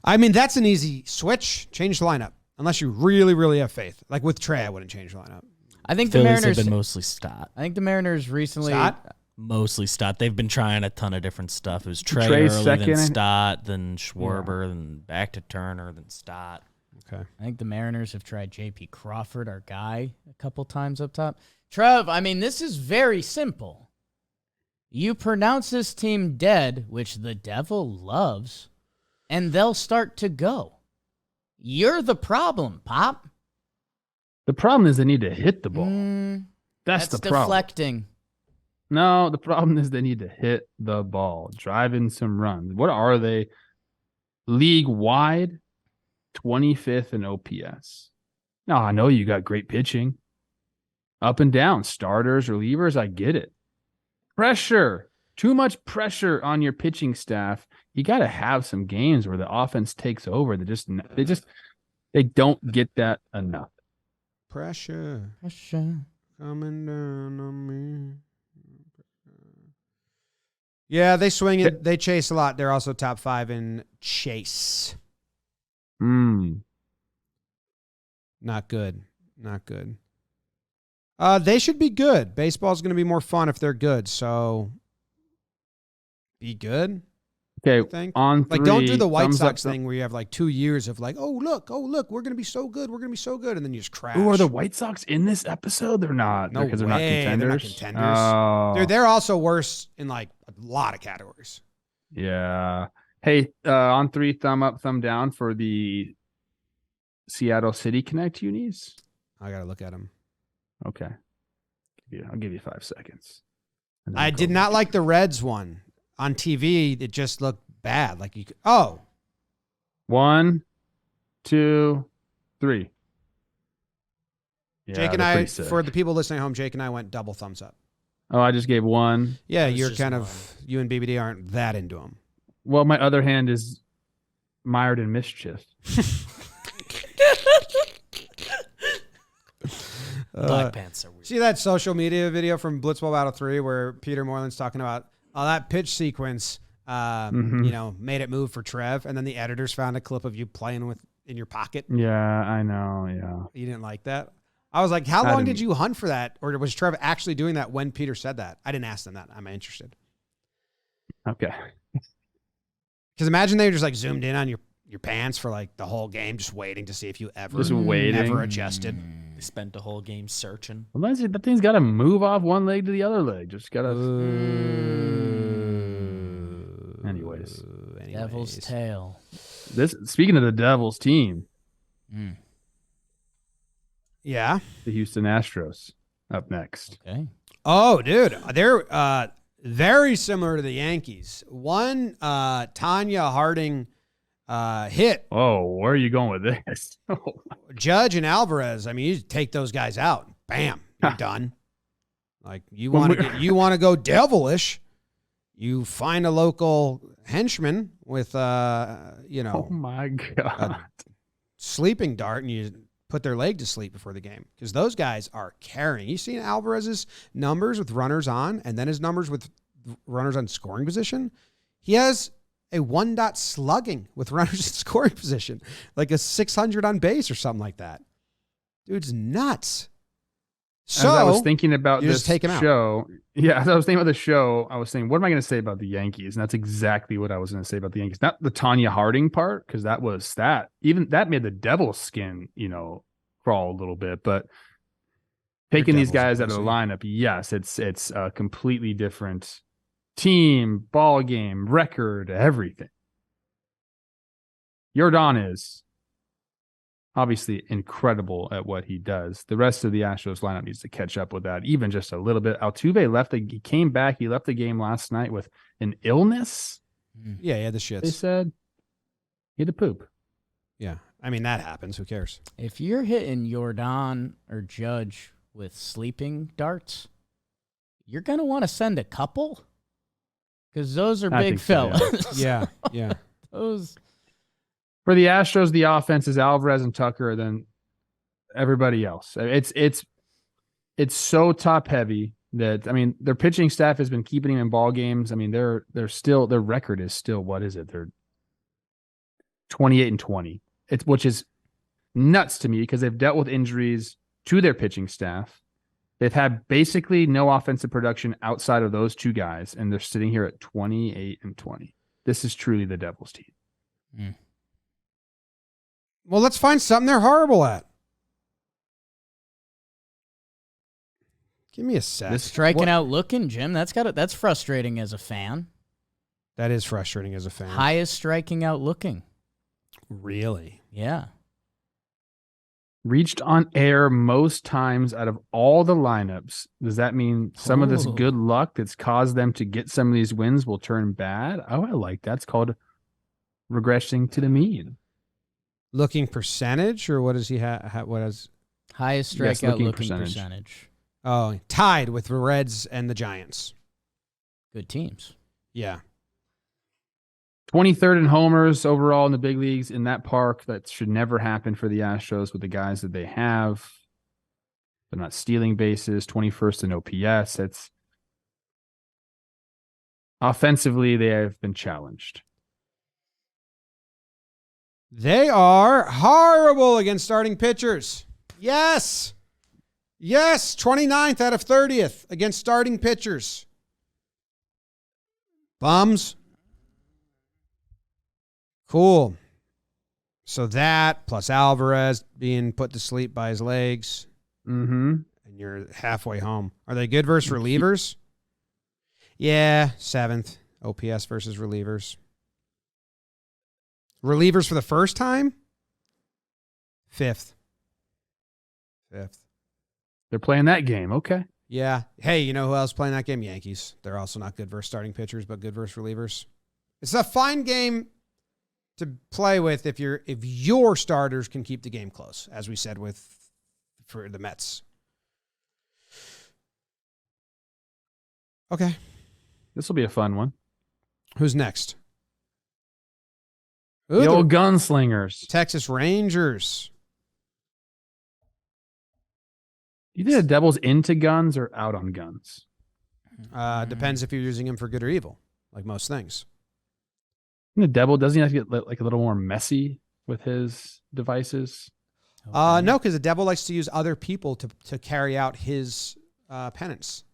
That's an easy switch. Change the lineup. Unless you really, really have faith. Like with Trey, I wouldn't change the lineup. I think Phillies the Mariners have been mostly Stott. I think the Mariners recently... Mostly Stott. They've been trying a ton of different stuff. It was Trey Trey's early, second, then Stott, then Schwarber, then back to Turner, then Stott. Okay. I think the Mariners have tried J.P. Crawford, our guy, a couple times up top. Trev, this is very simple. You pronounce this team dead, which the devil loves, and they'll start to go. You're the problem, Pop. The problem is they need to hit the ball. That's the problem. Deflecting. No, the problem is they need to hit the ball, drive in some runs. What are they? League-wide, 25th in OPS. Now, I know you got great pitching. Up and down, starters, relievers, I get it. Pressure. Too much pressure on your pitching staff. You got to have some games where the offense takes over. They don't get that enough. Pressure coming down on me. Yeah, they swing it. They chase a lot. They're also top 5 in chase. Not good. They should be good. Baseball's going to be more fun if they're good. So, be good. Okay, on 3, don't do the White Sox thing where you have 2 years of oh look, we're going to be so good, and then you just crash. Who are the White Sox in this episode? They're not. No because way. They're not contenders. Oh. Dude, they're also worse in a lot of categories. Yeah. Hey, on 3, thumb up, thumb down for the Seattle City Connect unis. I got to look at them. Okay. I'll give you 5 seconds. I did not like the Reds one. On TV, it just looked bad. 1, 2, 3. Yeah, Jake and I, for the people listening at home, Jake and I went double thumbs up. Oh, I just gave 1. Yeah, you're kind of, you and BBD aren't that into them. Well, my other hand is mired in mischief. Black Pants are weird. See that social media video from Blitzball Battle 3 where Peter Moreland's talking about that pitch sequence, made it move for Trev, and then the editors found a clip of you playing in your pocket. Yeah, I know. Yeah, you didn't like that. I was like, how long did you hunt for that, or was Trev actually doing that when Peter said that? I didn't ask them that. I'm interested. Okay. Because imagine they were just zoomed in on your pants for the whole game, just waiting to see if you ever adjusted. They spent the whole game searching. Well, that thing's got to move off one leg to the other leg. Just got to. Anyways. Devil's tail. Speaking of the Devil's team. Yeah. The Houston Astros up next. Okay. Oh, dude. They're very similar to the Yankees. One Tanya Harding hit. Oh, where are you going with this? Judge and Alvarez. You take those guys out. Bam. You're done. You want to go devilish. You find a local henchman with oh my God. Sleeping dart, and you put their leg to sleep before the game, because those guys are carrying. You seen Alvarez's numbers with runners on, and then his numbers with runners on scoring position? He has a 1 dot slugging with runners in scoring position, a 600 on base or something like that. Dude's nuts. So as I was thinking about you this just take 'em out. show, as I was thinking about the show, I was saying, what am I going to say about the Yankees? And that's exactly what I was going to say about the Yankees. Not the Tanya Harding part, because that made the devil's skin, crawl a little bit. But taking these Devil's guys out of the pussy. lineup, yes, it's a completely different team, ball game, record, everything. Yordan is obviously incredible at what he does. The rest of the Astros lineup needs to catch up with that, even just a little bit. Altuve he came back. He left the game last night with an illness. Yeah, he had the shits. They said he had to poop. Yeah. I mean, that happens. Who cares? If you're hitting Yordan or Judge with sleeping darts, you're going to want to send a couple because those are I big think so, yeah. fellas. Yeah. Those. For the Astros, the offense is Alvarez and Tucker, then everybody else. It's so top heavy that, I mean, their pitching staff has been keeping them in ball games. I mean, they're still, their record is still, what is it? They're 28-20. Which is nuts to me because they've dealt with injuries to their pitching staff. They've had basically no offensive production outside of those two guys, and they're sitting here at 28-20. This is truly the Devils' team. Mm. Well, let's find something they're horrible at. Give me a sec. Striking out looking, Jim. That's frustrating as a fan. That is frustrating as a fan. Highest striking out looking. Really? Yeah. Reached on air most times out of all the lineups. Does that mean some of this Ooh. good luck that's caused them to get some of these wins will turn bad? Oh, I like that. It's called regressing to the mean. Looking percentage, or what does he have? What is? Highest Yes, strikeout looking looking percentage. percentage. Oh, tied with the Reds and the Giants. Good teams. Yeah. 23rd in homers overall in the big leagues in that park. That should never happen for the Astros with the guys that they have. They're not stealing bases. 21st in OPS. It's offensively, they have been challenged. They are horrible against starting pitchers. Yes. 29th out of 30th against starting pitchers. Bums. Cool. So that plus Alvarez being put to sleep by his legs, Mm-hmm. and you're halfway home. Are they good versus relievers? Yeah, 7th OPS versus relievers. Relievers for the first time? 5th. They're playing that game. Okay. Yeah. Hey, you know who else playing that game? Yankees. They're also not good versus starting pitchers, but good versus relievers. It's a fine game to play with if your starters can keep the game close, as we said for the Mets. Okay. This will be a fun one. Who's next? Ooh, The old gunslingers. Texas Rangers. You think the Devils into guns or out on guns? Depends if you're using him for good or evil, like most things. And the Devil, doesn't he have to get like a little more messy with his devices? No, because the devil likes to use other people to carry out his penance.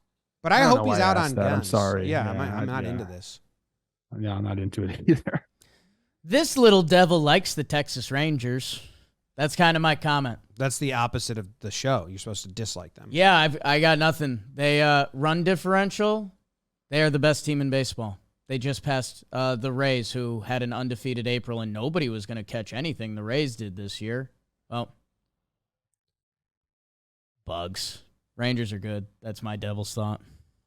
But I don't hope know he's why I out asked on that. I'm guns. sorry. Yeah, Yeah, I'm not yeah. into this. Yeah, I'm not into it either. This little devil likes the Texas Rangers. That's kind of my comment. That's the opposite of the show. You're supposed to dislike them. Yeah, I got nothing. They run differential. They are the best team in baseball. They just passed the Rays, who had an undefeated April, and nobody was going to catch anything the Rays did this year. Well, bugs. Rangers are good. That's my devil's thought.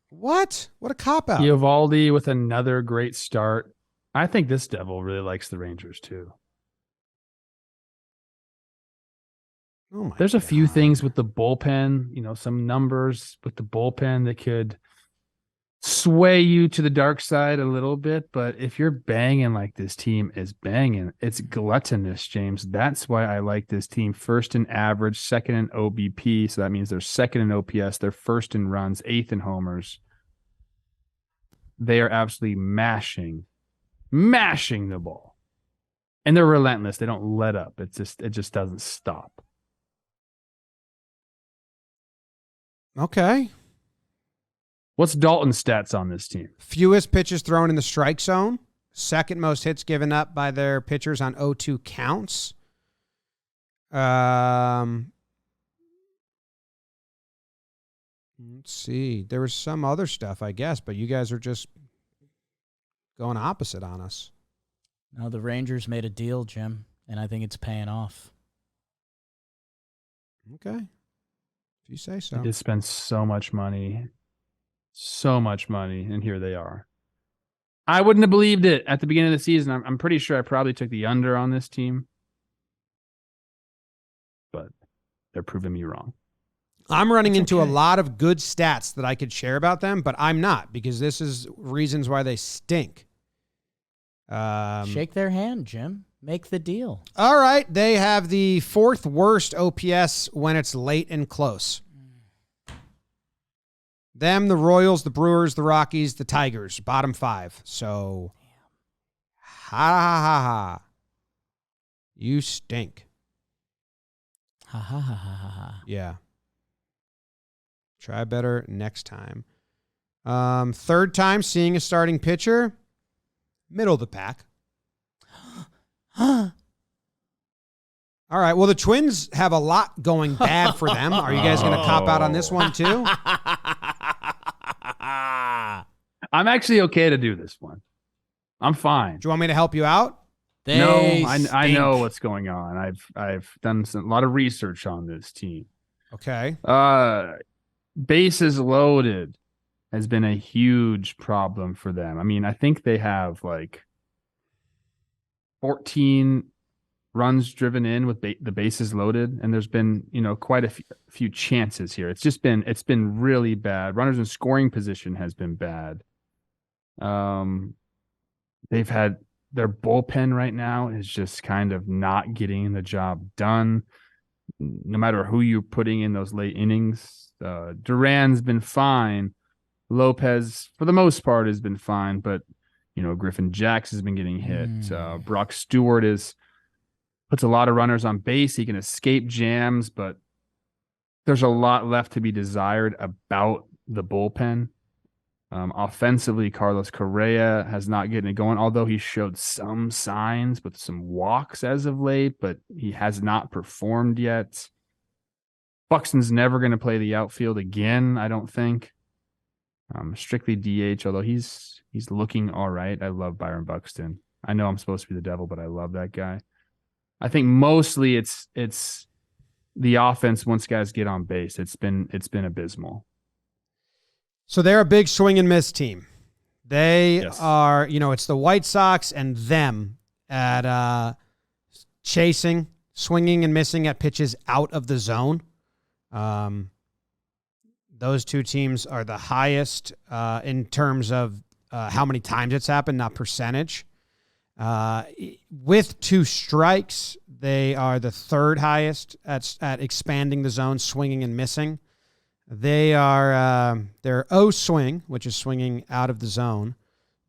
What? What a cop-out. Eovaldi with another great start. I think this Devil really likes the Rangers too. Oh my There's a few God. things with the bullpen, some numbers with the bullpen that could sway you to the dark side a little bit. But if you're banging like this team is banging, it's gluttonous, James. That's why I like this team. First in average, second in OBP. So that means they're second in OPS. They're first in runs, eighth in homers. They are absolutely mashing the ball. And they're relentless. They don't let up. It just doesn't stop. Okay. What's Dalton's stats on this team? Fewest pitches thrown in the strike zone. Second most hits given up by their pitchers on 0-2 counts. Let's see. There was some other stuff, I guess, but you guys are just going opposite on us. No, the Rangers made a deal, Jim, and I think it's paying off. Okay. If you say so. They did spend so much money, and here they are. I wouldn't have believed it at the beginning of the season. I'm pretty sure I probably took the under on this team, but they're proving me wrong. I'm running into a lot of good stats that I could share about them, but I'm not, because this is reasons why they stink. Shake their hand, Jim. Make the deal. All right. They have the fourth worst OPS when it's late and close. Them, the Royals, the Brewers, the Rockies, the Tigers, bottom five. So, ha. You stink. Ha. Yeah. Try better next time. Third time seeing a starting pitcher, middle of the pack. All right. Well, the Twins have a lot going bad for them. Are you guys going to cop out on this one too? I'm actually okay to do this one. I'm fine. Do you want me to help you out? I know what's going on. I've done a lot of research on this team. Okay. Bases loaded has been a huge problem for them. I mean, I think they have like 14 runs driven in with the bases loaded, and there's been, quite a few chances here. It's been really bad. Runners in scoring position has been bad. They've had their bullpen right now is just kind of not getting the job done, no matter who you're putting in those late innings. Duran's been fine. Lopez, for the most part, has been fine, but Griffin Jacks has been getting hit. Brock Stewart puts a lot of runners on base. He can escape jams, but there's a lot left to be desired about the bullpen. Offensively, Carlos Correa has not getting it going, although he showed some signs with some walks as of late, but he has not performed yet. Buxton's never going to play the outfield again, I don't think. Strictly DH, although he's looking all right. I love Byron Buxton. I know I'm supposed to be the devil, but I love that guy. I think mostly it's the offense once guys get on base. It's been abysmal. So they're a big swing and miss team. They are, it's the White Sox and them at chasing, swinging and missing at pitches out of the zone. Those two teams are the highest in terms of how many times it's happened, not percentage. With two strikes, they are the third highest at expanding the zone, swinging and missing. They're O swing, which is swinging out of the zone.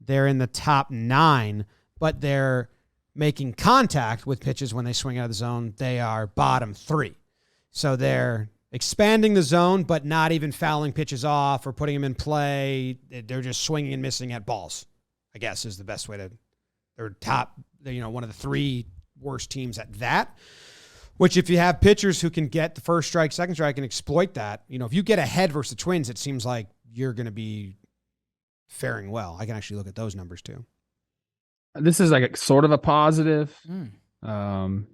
They're in the top 9, but they're making contact with pitches when they swing out of the zone. They are bottom 3. So they're expanding the zone, but not even fouling pitches off or putting them in play. They're just swinging and missing at balls, I guess is the best way to. They're top, one of the 3 worst teams at that. Which, if you have pitchers who can get the first strike, second strike, and exploit that, if you get ahead versus the Twins, it seems like you're going to be faring well. I can actually look at those numbers too. This is like sort of a positive. The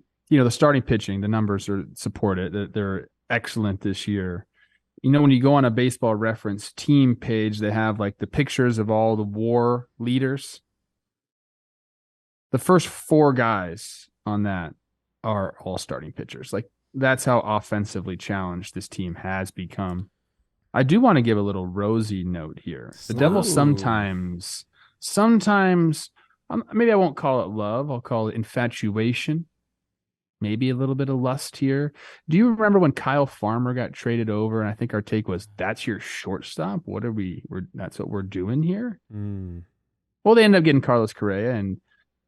starting pitching, the numbers support it. They're excellent this year. When you go on a Baseball Reference team page, they have like the pictures of all the WAR leaders. The first 4 guys on that are all starting pitchers. Like, that's how offensively challenged this team has become. I do want to give a little rosy note here. The Devil sometimes, maybe I won't call it love. I'll call it infatuation. Maybe a little bit of lust here. Do you remember when Kyle Farmer got traded over? And I think our take was, that's your shortstop? That's what we're doing here? Well, they ended up getting Carlos Correa, and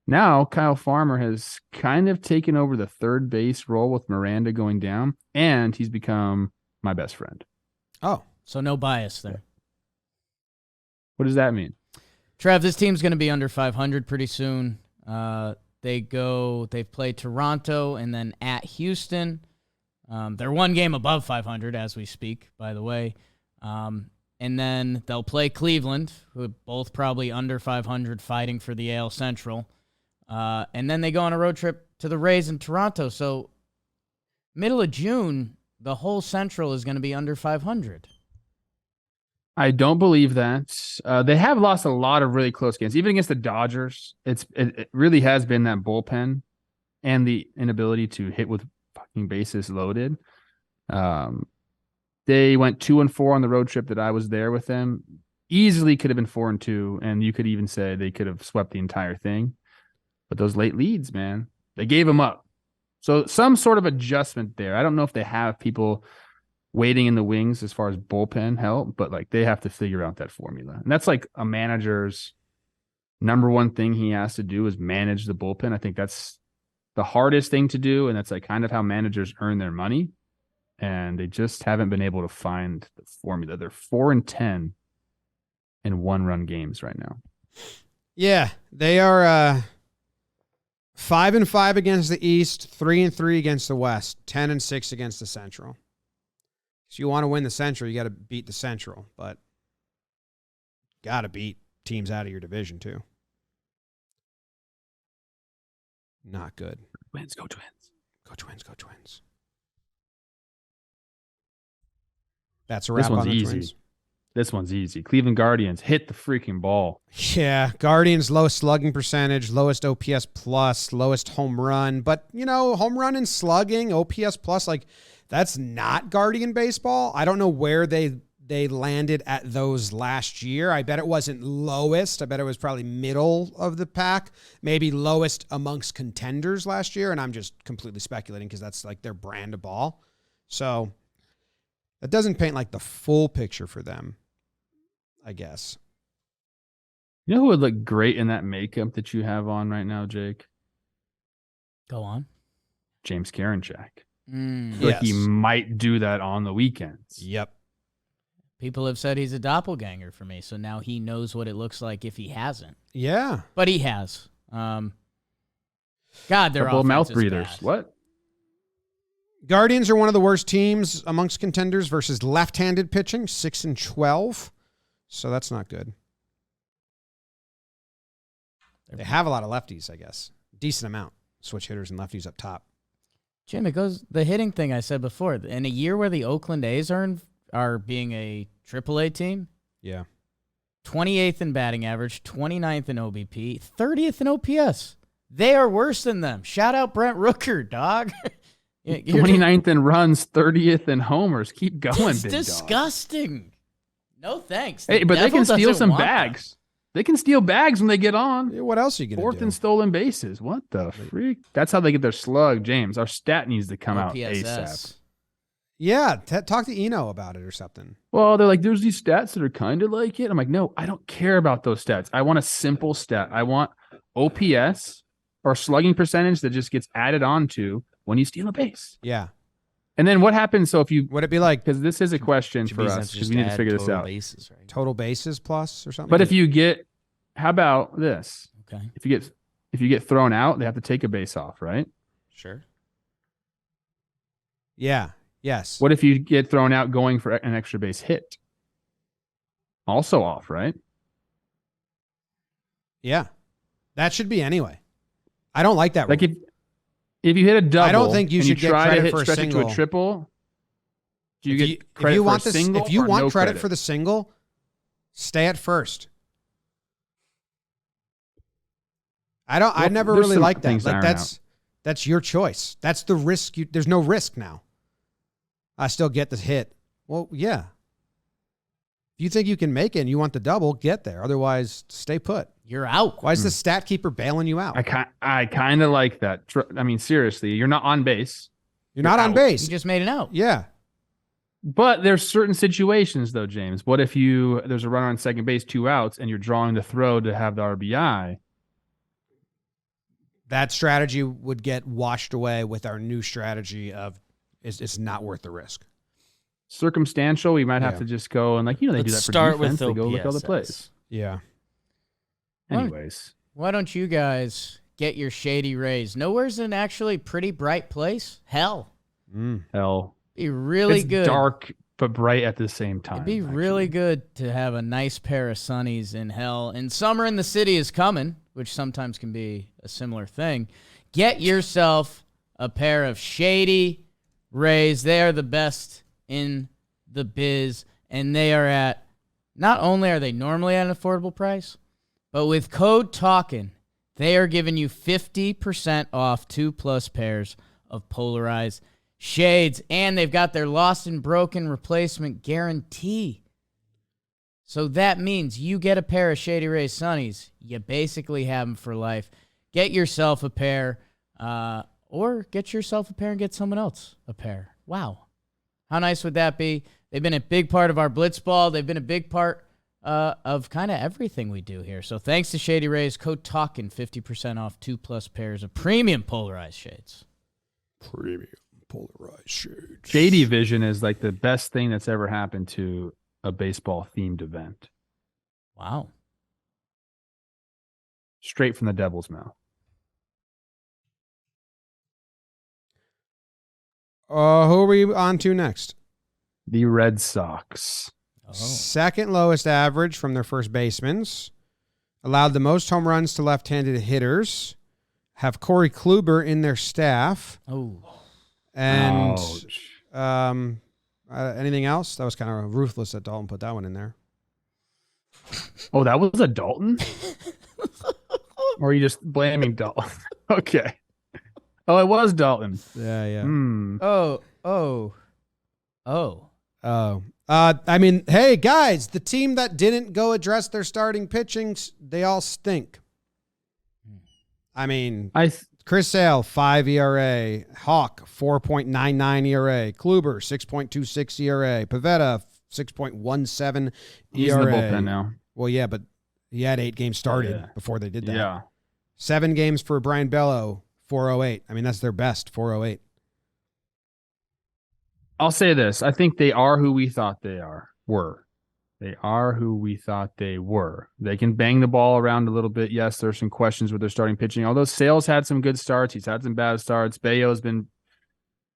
now Kyle Farmer has kind of taken over the third base role with Miranda going down, and he's become my best friend. Oh. So no bias there. What does that mean? Trev, this team's going to be under 500 pretty soon. They've played Toronto and then at Houston. They're one game above 500 as we speak, by the way. And then they'll play Cleveland, who are both probably under 500, fighting for the AL Central. And then they go on a road trip to the Rays in Toronto. So middle of June, the whole Central is going to be under 500. I don't believe that. They have lost a lot of really close games, even against the Dodgers. It really has been that bullpen and the inability to hit with fucking bases loaded. They went 2-4 on the road trip that I was there with them. Easily could have been 4-2, and you could even say they could have swept the entire thing. But those late leads, man, they gave them up. So some sort of adjustment there. I don't know if they have people waiting in the wings as far as bullpen help, but like they have to figure out that formula. And that's like a manager's number one thing he has to do is manage the bullpen. I think that's the hardest thing to do. And that's like kind of how managers earn their money. And they just haven't been able to find the formula. They're 4-10 in 1-run games right now. Yeah, they are 5-5 against the East, 3-3 against the West, 10-6 against the Central. So you want to win the Central, you got to beat the Central, but got to beat teams out of your division too. Not good. Twins, go Twins. Go Twins, go Twins. That's a wrap on the easy. Twins. This one's easy. Cleveland Guardians hit the freaking ball. Yeah, Guardians lowest slugging percentage, lowest OPS plus, lowest home run. But, home run and slugging, OPS plus, like that's not Guardian baseball. I don't know where they landed at those last year. I bet it wasn't lowest. I bet it was probably middle of the pack, maybe lowest amongst contenders last year. And I'm just completely speculating because that's like their brand of ball. So that doesn't paint like the full picture for them, I guess. You know who would look great in that makeup that you have on right now, Jake? Go on. James Karinchak. Yes. Like he might do that on the weekends. Yep. People have said he's a doppelganger for me, so now he knows what it looks like if he hasn't. Yeah. But he has. God, they're Couple of mouth offense is breathers. bad. What? Guardians are one of the worst teams amongst contenders versus left-handed pitching, 6-12. So that's not good. They have a lot of lefties, I guess. Decent amount. Switch hitters and lefties up top. Jim, it goes the hitting thing I said before. In a year where the Oakland A's are being a AAA team, Yeah. 28th in batting average, 29th in OBP, 30th in OPS. They are worse than them. Shout out Brent Rooker, dog. 29th in runs, 30th in homers. Keep going, It's big dog. disgusting. No thanks. Hey, The but they devil can steal doesn't some want bags. They can steal bags when they get on. Yeah, what else are you going to Fourth do? and stolen bases. What the freak? That's how they get their slug, James. Our stat needs to come out OPSS. ASAP. Yeah, talk to Eno about it or something. Well, they're like, there's these stats that are kind of like it. I'm like, no, I don't care about those stats. I want a simple stat. I want OPS or slugging percentage that just gets added on to when you steal a base. Yeah. And then what happens? So if you, Would it be like because this is a question Which for means us, that's because just we need to add figure this total out. Bases, right? total bases plus or something? But if you get, how about this? Okay. If you get thrown out, they have to take a base off, right? Sure. Yeah. Yes. What if you get thrown out going for an extra base hit? Also off, right? Yeah. That should be anyway. I don't like that Like rule. if you hit a double, I don't think you and should get try credit to hit for a stretch it to single. a triple. Do you If get credit for a single? if you or want no credit for the single, stay at first. I never there's really some like that. things to Like iron that's your choice. That's the risk. There's no risk now. I still get the hit. Well, yeah. If you think you can make it and you want the double, get there. Otherwise, stay put. You're out. Why is the stat keeper bailing you out? I kind of like that. I mean, seriously, you're not on base. You're not on out. base. You just made it out. Yeah. But there's certain situations, though, James. What if there's a runner on second base, 2 outs, and you're drawing the throw to have the RBI? That strategy would get washed away with our new strategy of it's not worth the risk. circumstantial. We might have to just go and they do that Let's for start defense. with They go look at all the OPSs. plays. Yeah. Anyways, Why don't you guys get your shady Rays? Nowhere's an actually pretty bright place. Hell, hell, be really it's good. dark but bright at the same time. It'd be really good to have a nice pair of sunnies in hell. And summer in the city is coming, which sometimes can be a similar thing. Get yourself a pair of shady Rays. They are the best in the biz, and they are at, not only are they normally at an affordable price, but with code Talkin, they are giving you 50% off 2+ pairs of polarized shades, and they've got their lost and broken replacement guarantee. So that means you get a pair of Shady Rays Sunnies, you basically have them for life. Get yourself a pair, or get yourself a pair and get someone else a pair. Wow. How nice would that be? They've been a big part of our Blitzball. They've been a big part of kind of everything we do here. So thanks to Shady Rays, code Talkin, 50% off 2+ pairs of premium polarized shades. Premium polarized shades. Shady Vision is like the best thing that's ever happened to a baseball themed event. Wow. Straight from the devil's mouth. Who are we on to next? The Red Sox. Oh. Second lowest average from their first basemans. Allowed the most home runs to left-handed hitters. Have Corey Kluber in their staff. Oh. And Ouch. anything else? That was kind of ruthless that Dalton put that one in there. Oh, that was a Dalton? Or are you just blaming Dalton? Okay. Oh, it was Dalton. Yeah, yeah. I mean, hey, guys, the team that didn't go address their starting pitching, they all stink. I mean, Chris Sale, 5 ERA. Hawk, 4.99 ERA. Kluber, 6.26 ERA. Pivetta, 6.17 ERA. He's in the bullpen now. Well, yeah, but he had 8 games started before they did that. Yeah. 7 games for Brian Bello, 408. I mean, that's their best, 408. I'll say this. I think they are who we thought they were. They are who we thought they were. They can bang the ball around a little bit. Yes, there's some questions with their starting pitching. Although Sales had some good starts, he's had some bad starts. Bayo's been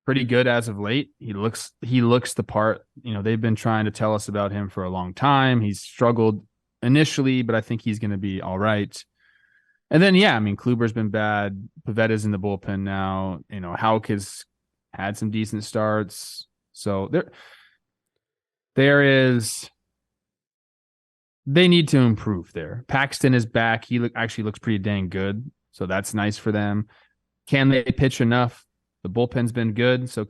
pretty good as of late. He looks the part. They've been trying to tell us about him for a long time. He's struggled initially, but I think he's going to be all right. And then, Kluber's been bad. Pavetta's in the bullpen now. Houck has had some decent starts. So they need to improve there. Paxton is back. He actually looks pretty dang good. So that's nice for them. Can they pitch enough? The bullpen's been good. So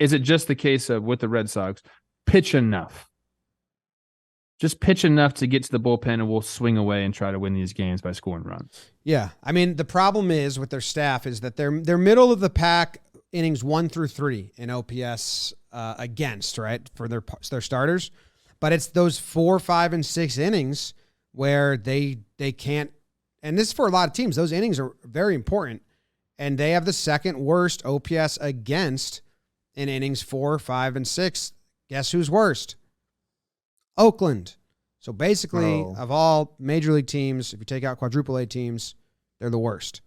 is it just the case of with the Red Sox, pitch enough? Just pitch enough to get to the bullpen and we'll swing away and try to win these games by scoring runs. Yeah. I mean, the problem is with their staff is that they're middle of the pack innings 1 through 3 in OPS against, right, for their starters. But it's those 4, 5, and 6 innings where they can't, and this is for a lot of teams, those innings are very important. And they have the second worst OPS against in innings 4, 5, and 6. Guess who's worst? Oakland. So basically, of all major league teams, if you take out quadruple A teams, they're the worst.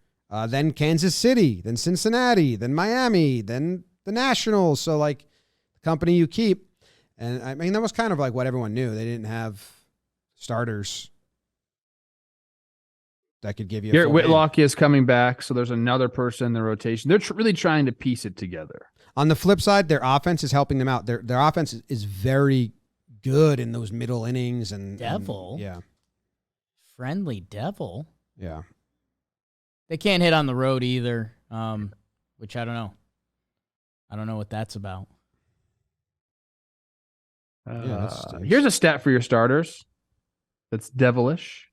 Then Kansas City, then Cincinnati, then Miami, then the Nationals. So like the company you keep. And I mean, that was kind of like what everyone knew. They didn't have starters that could give you. Garrett Whitlock is coming back, so there's another person in the rotation. They're really trying to piece it together. On the flip side, their offense is helping them out. Their offense is very good in those middle innings and Devil. Yeah. Friendly Devil. Yeah. They can't hit on the road either, which I don't know. I don't know what that's about. Here's a stat for your starters that's devilish.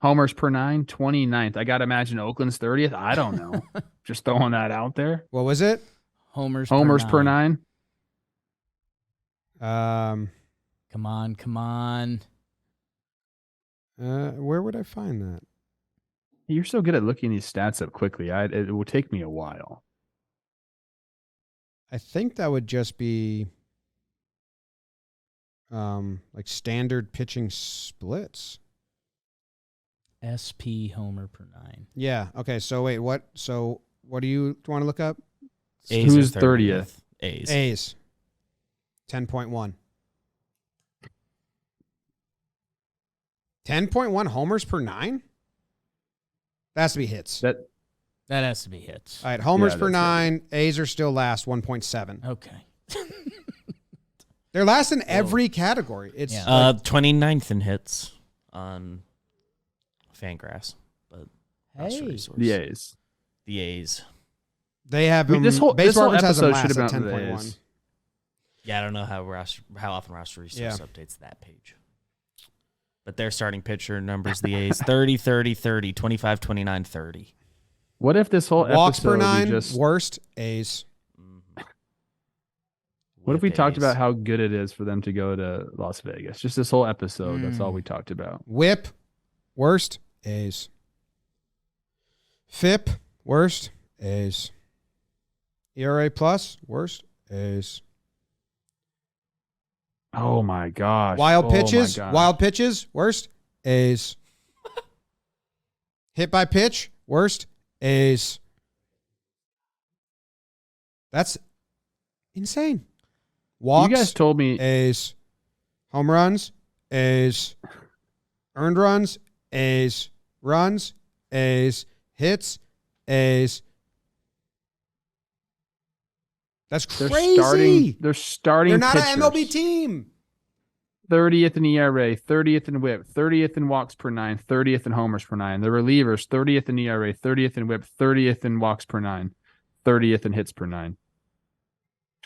Homers per 9, 29th. I got to imagine Oakland's 30th. I don't know. Just throwing that out there. What was it? Homers per 9. Come on. Where would I find that? You're so good at looking these stats up quickly. It will take me a while. I think that would just be like standard pitching splits. SP homer per 9. Yeah. Okay. So wait, what? So what do you want to look up? A's Who's are 30th? A's. A's. 10.1. 10.1 homers per 9? That has to be hits. That That has to be hits. All right, homers Yeah, per that's 9. A's are still last, 1.7. Okay. They're last in every category. It's Yeah. 29th in hits on Fangraphs, but that's Hey. the resource. the A's. The A's. they have I mean, them. this whole Baseball Reference has them episode should have last at been on the 10.1. A's. Yeah, I don't know how often roster resource updates that page. But their starting pitcher numbers the A's 30, 30, 30, 25, 29, 30. What if this whole Walks episode per 9, we just worst A's. what if we With talked A's. about how good it is for them to go to Las Vegas? Just this whole episode. That's all we talked about. Whip, worst A's. FIP, worst A's. ERA plus, worst A's. Oh my gosh. Wild Oh my pitches, gosh. wild pitches, worst A's. Hit by pitch, worst A's. That's insane. Walks, You guys told me A's. Home runs, A's. Earned runs, A's. Runs, A's. Hits, A's. That's crazy. they're starting They're not pitchers. an MLB team. 30th in ERA, 30th in whip, 30th in walks per 9, 30th in homers per 9. The relievers, 30th in ERA, 30th in whip, 30th in walks per 9, 30th in hits per 9,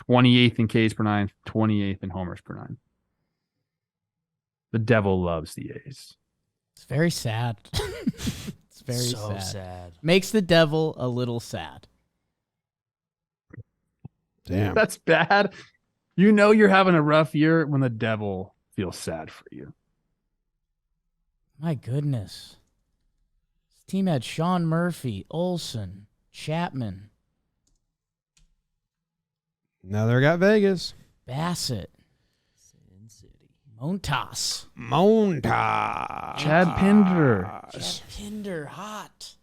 28th in Ks per 9, 28th in homers per 9. The devil loves the A's. It's very sad. It's very so sad. Makes the devil a little sad. Damn. That's bad. You know you're having a rough year when the devil feels sad for you. My goodness. This team had Sean Murphy, Olsen, Chapman, Now they got Vegas. Bassett, Sin City. Montas. Monta. Chad Pinder. Jeff Pinder, hot.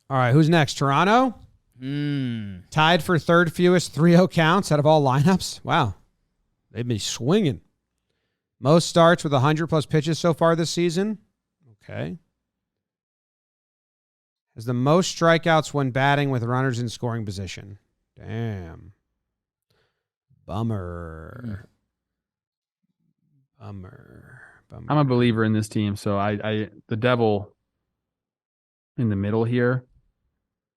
All right, who's next? Toronto? Tied for third fewest 3-0 counts out of all lineups. Wow. They've been swinging. Most starts with 100-plus pitches so far this season. Okay. Has the most strikeouts when batting with runners in scoring position. Damn. Bummer. Bummer. I'm a believer in this team, so I the devil in the middle here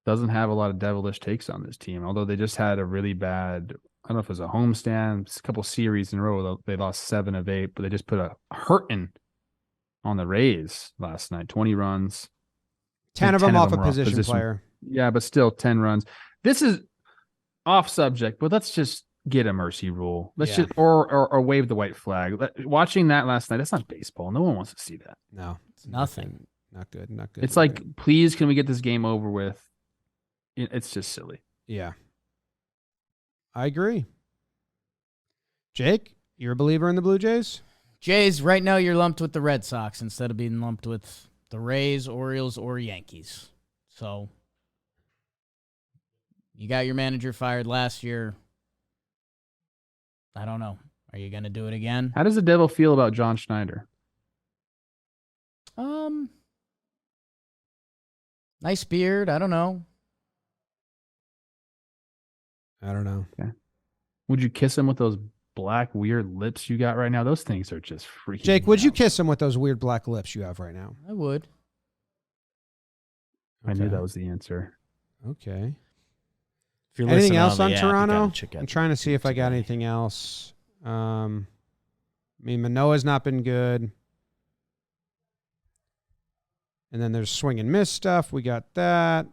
doesn't have a lot of devilish takes on this team, although they just had a really bad, I don't know if it was a homestand, a couple series in a row. They lost 7 of 8, but they just put a hurting on the Rays last night. 20 runs. 10 of them off a were position player. Yeah, but still 10 runs. This is off subject, but let's just get a mercy rule. Let's Yeah. just or wave the white flag. Watching that last night, that's not baseball. No one wants to see that. No. It's nothing. Not good. Not good. It's not like, good. please, can we get this game over with? It's just silly. Yeah. I agree. Jake, you're a believer in the Blue Jays? Jays, right now you're lumped with the Red Sox instead of being lumped with the Rays, Orioles, or Yankees. So you got your manager fired last year. I don't know. Are you going to do it again? How does the devil feel about John Schneider? Nice beard. I don't know. I don't know. Would you kiss him with those black weird lips you got right now? Those things are just freaking. Jake, me would you out. kiss him with those weird black lips you have right now? I would. I knew Okay. that was the answer. Okay. If you're Anything listening else the on app, you gotta Toronto? check out I'm the trying to see if I got today. anything else. I mean, Manoa's not been good. And then there's swing and miss stuff. We got that.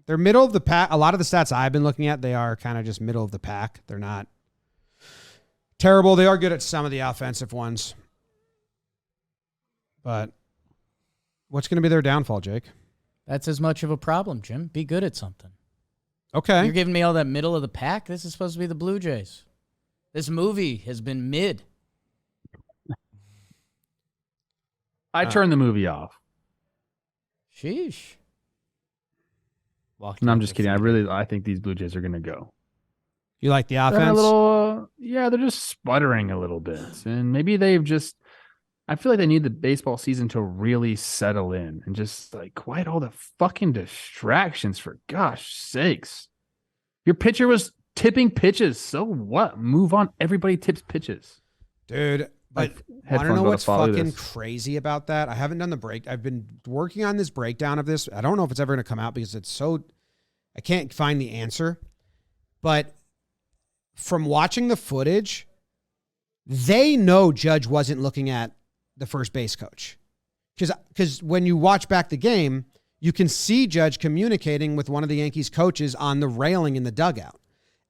They're middle of the pack. A lot of the stats I've been looking at, they are kind of just middle of the pack. They're not terrible. They are good at some of the offensive ones. But what's going to be their downfall, Jake? That's as much of a problem, Jim. Be good at something. Okay. You're giving me all that middle of the pack? This is supposed to be the Blue Jays. This movie has been mid. I turned the movie off. Sheesh. No, I'm just kidding. I think these Blue Jays are going to go. You like the They're offense? a little, they're just sputtering a little bit. And maybe I feel like they need the baseball season to really settle in and just like quiet all the fucking distractions, for gosh sakes. Your pitcher was tipping pitches. So what? Move on. Everybody tips pitches. Dude, but want to know what's fucking crazy about that? I haven't done the break. I've been working on this breakdown of this. I don't know if it's ever going to come out because I can't find the answer. But from watching the footage, they know Judge wasn't looking at the first base coach. Because when you watch back the game, you can see Judge communicating with one of the Yankees coaches on the railing in the dugout.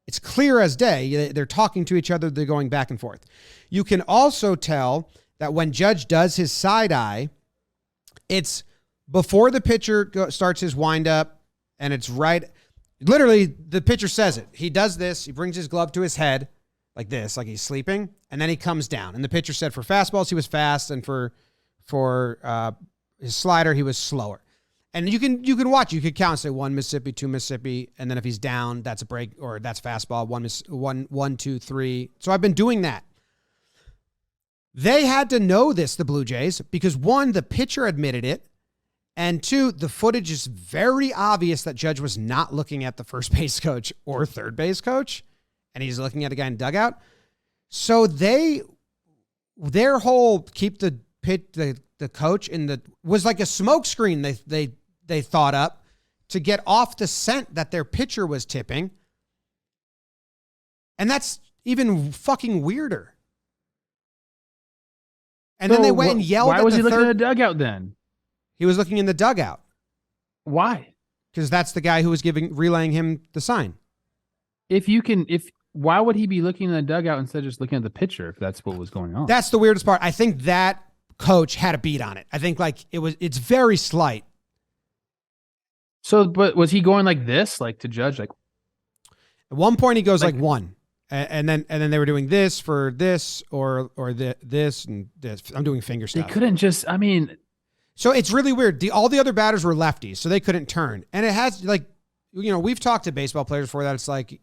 It's clear as day. They're talking to each other. They're going back and forth. You can also tell that when Judge does his side eye, it's before the pitcher starts his windup, and it's right. Literally, the pitcher says it. He does this. He brings his glove to his head like this, like he's sleeping, and then he comes down. And the pitcher said for fastballs, he was fast, and for his slider, he was slower. And you can watch. You could count, say 1 Mississippi, 2 Mississippi, and then if he's down, that's a break, or that's fastball, 1, 2, 3. So I've been doing that. They had to know this, the Blue Jays, because 1, the pitcher admitted it, and 2, the footage is very obvious that Judge was not looking at the first base coach or third base coach, and he's looking at a guy in dugout. So their whole keep the coach in the was like a smoke screen they thought up to get off the scent that their pitcher was tipping. And that's even fucking weirder. And then they went and yelled at the third. Why was he looking in the dugout then? He was looking in the dugout. Why? Because that's the guy who was relaying him the sign. Why would he be looking in the dugout instead of just looking at the pitcher if that's what was going on? That's the weirdest part. I think that coach had a beat on it. I think it's very slight. So, but was he going like this, like to Judge? Like at one point he goes like 1. And then they were doing this for this or this and this. I'm doing finger stuff. They couldn't just, So it's really weird. All the other batters were lefties, so they couldn't turn. And it has we've talked to baseball players before that. It's like,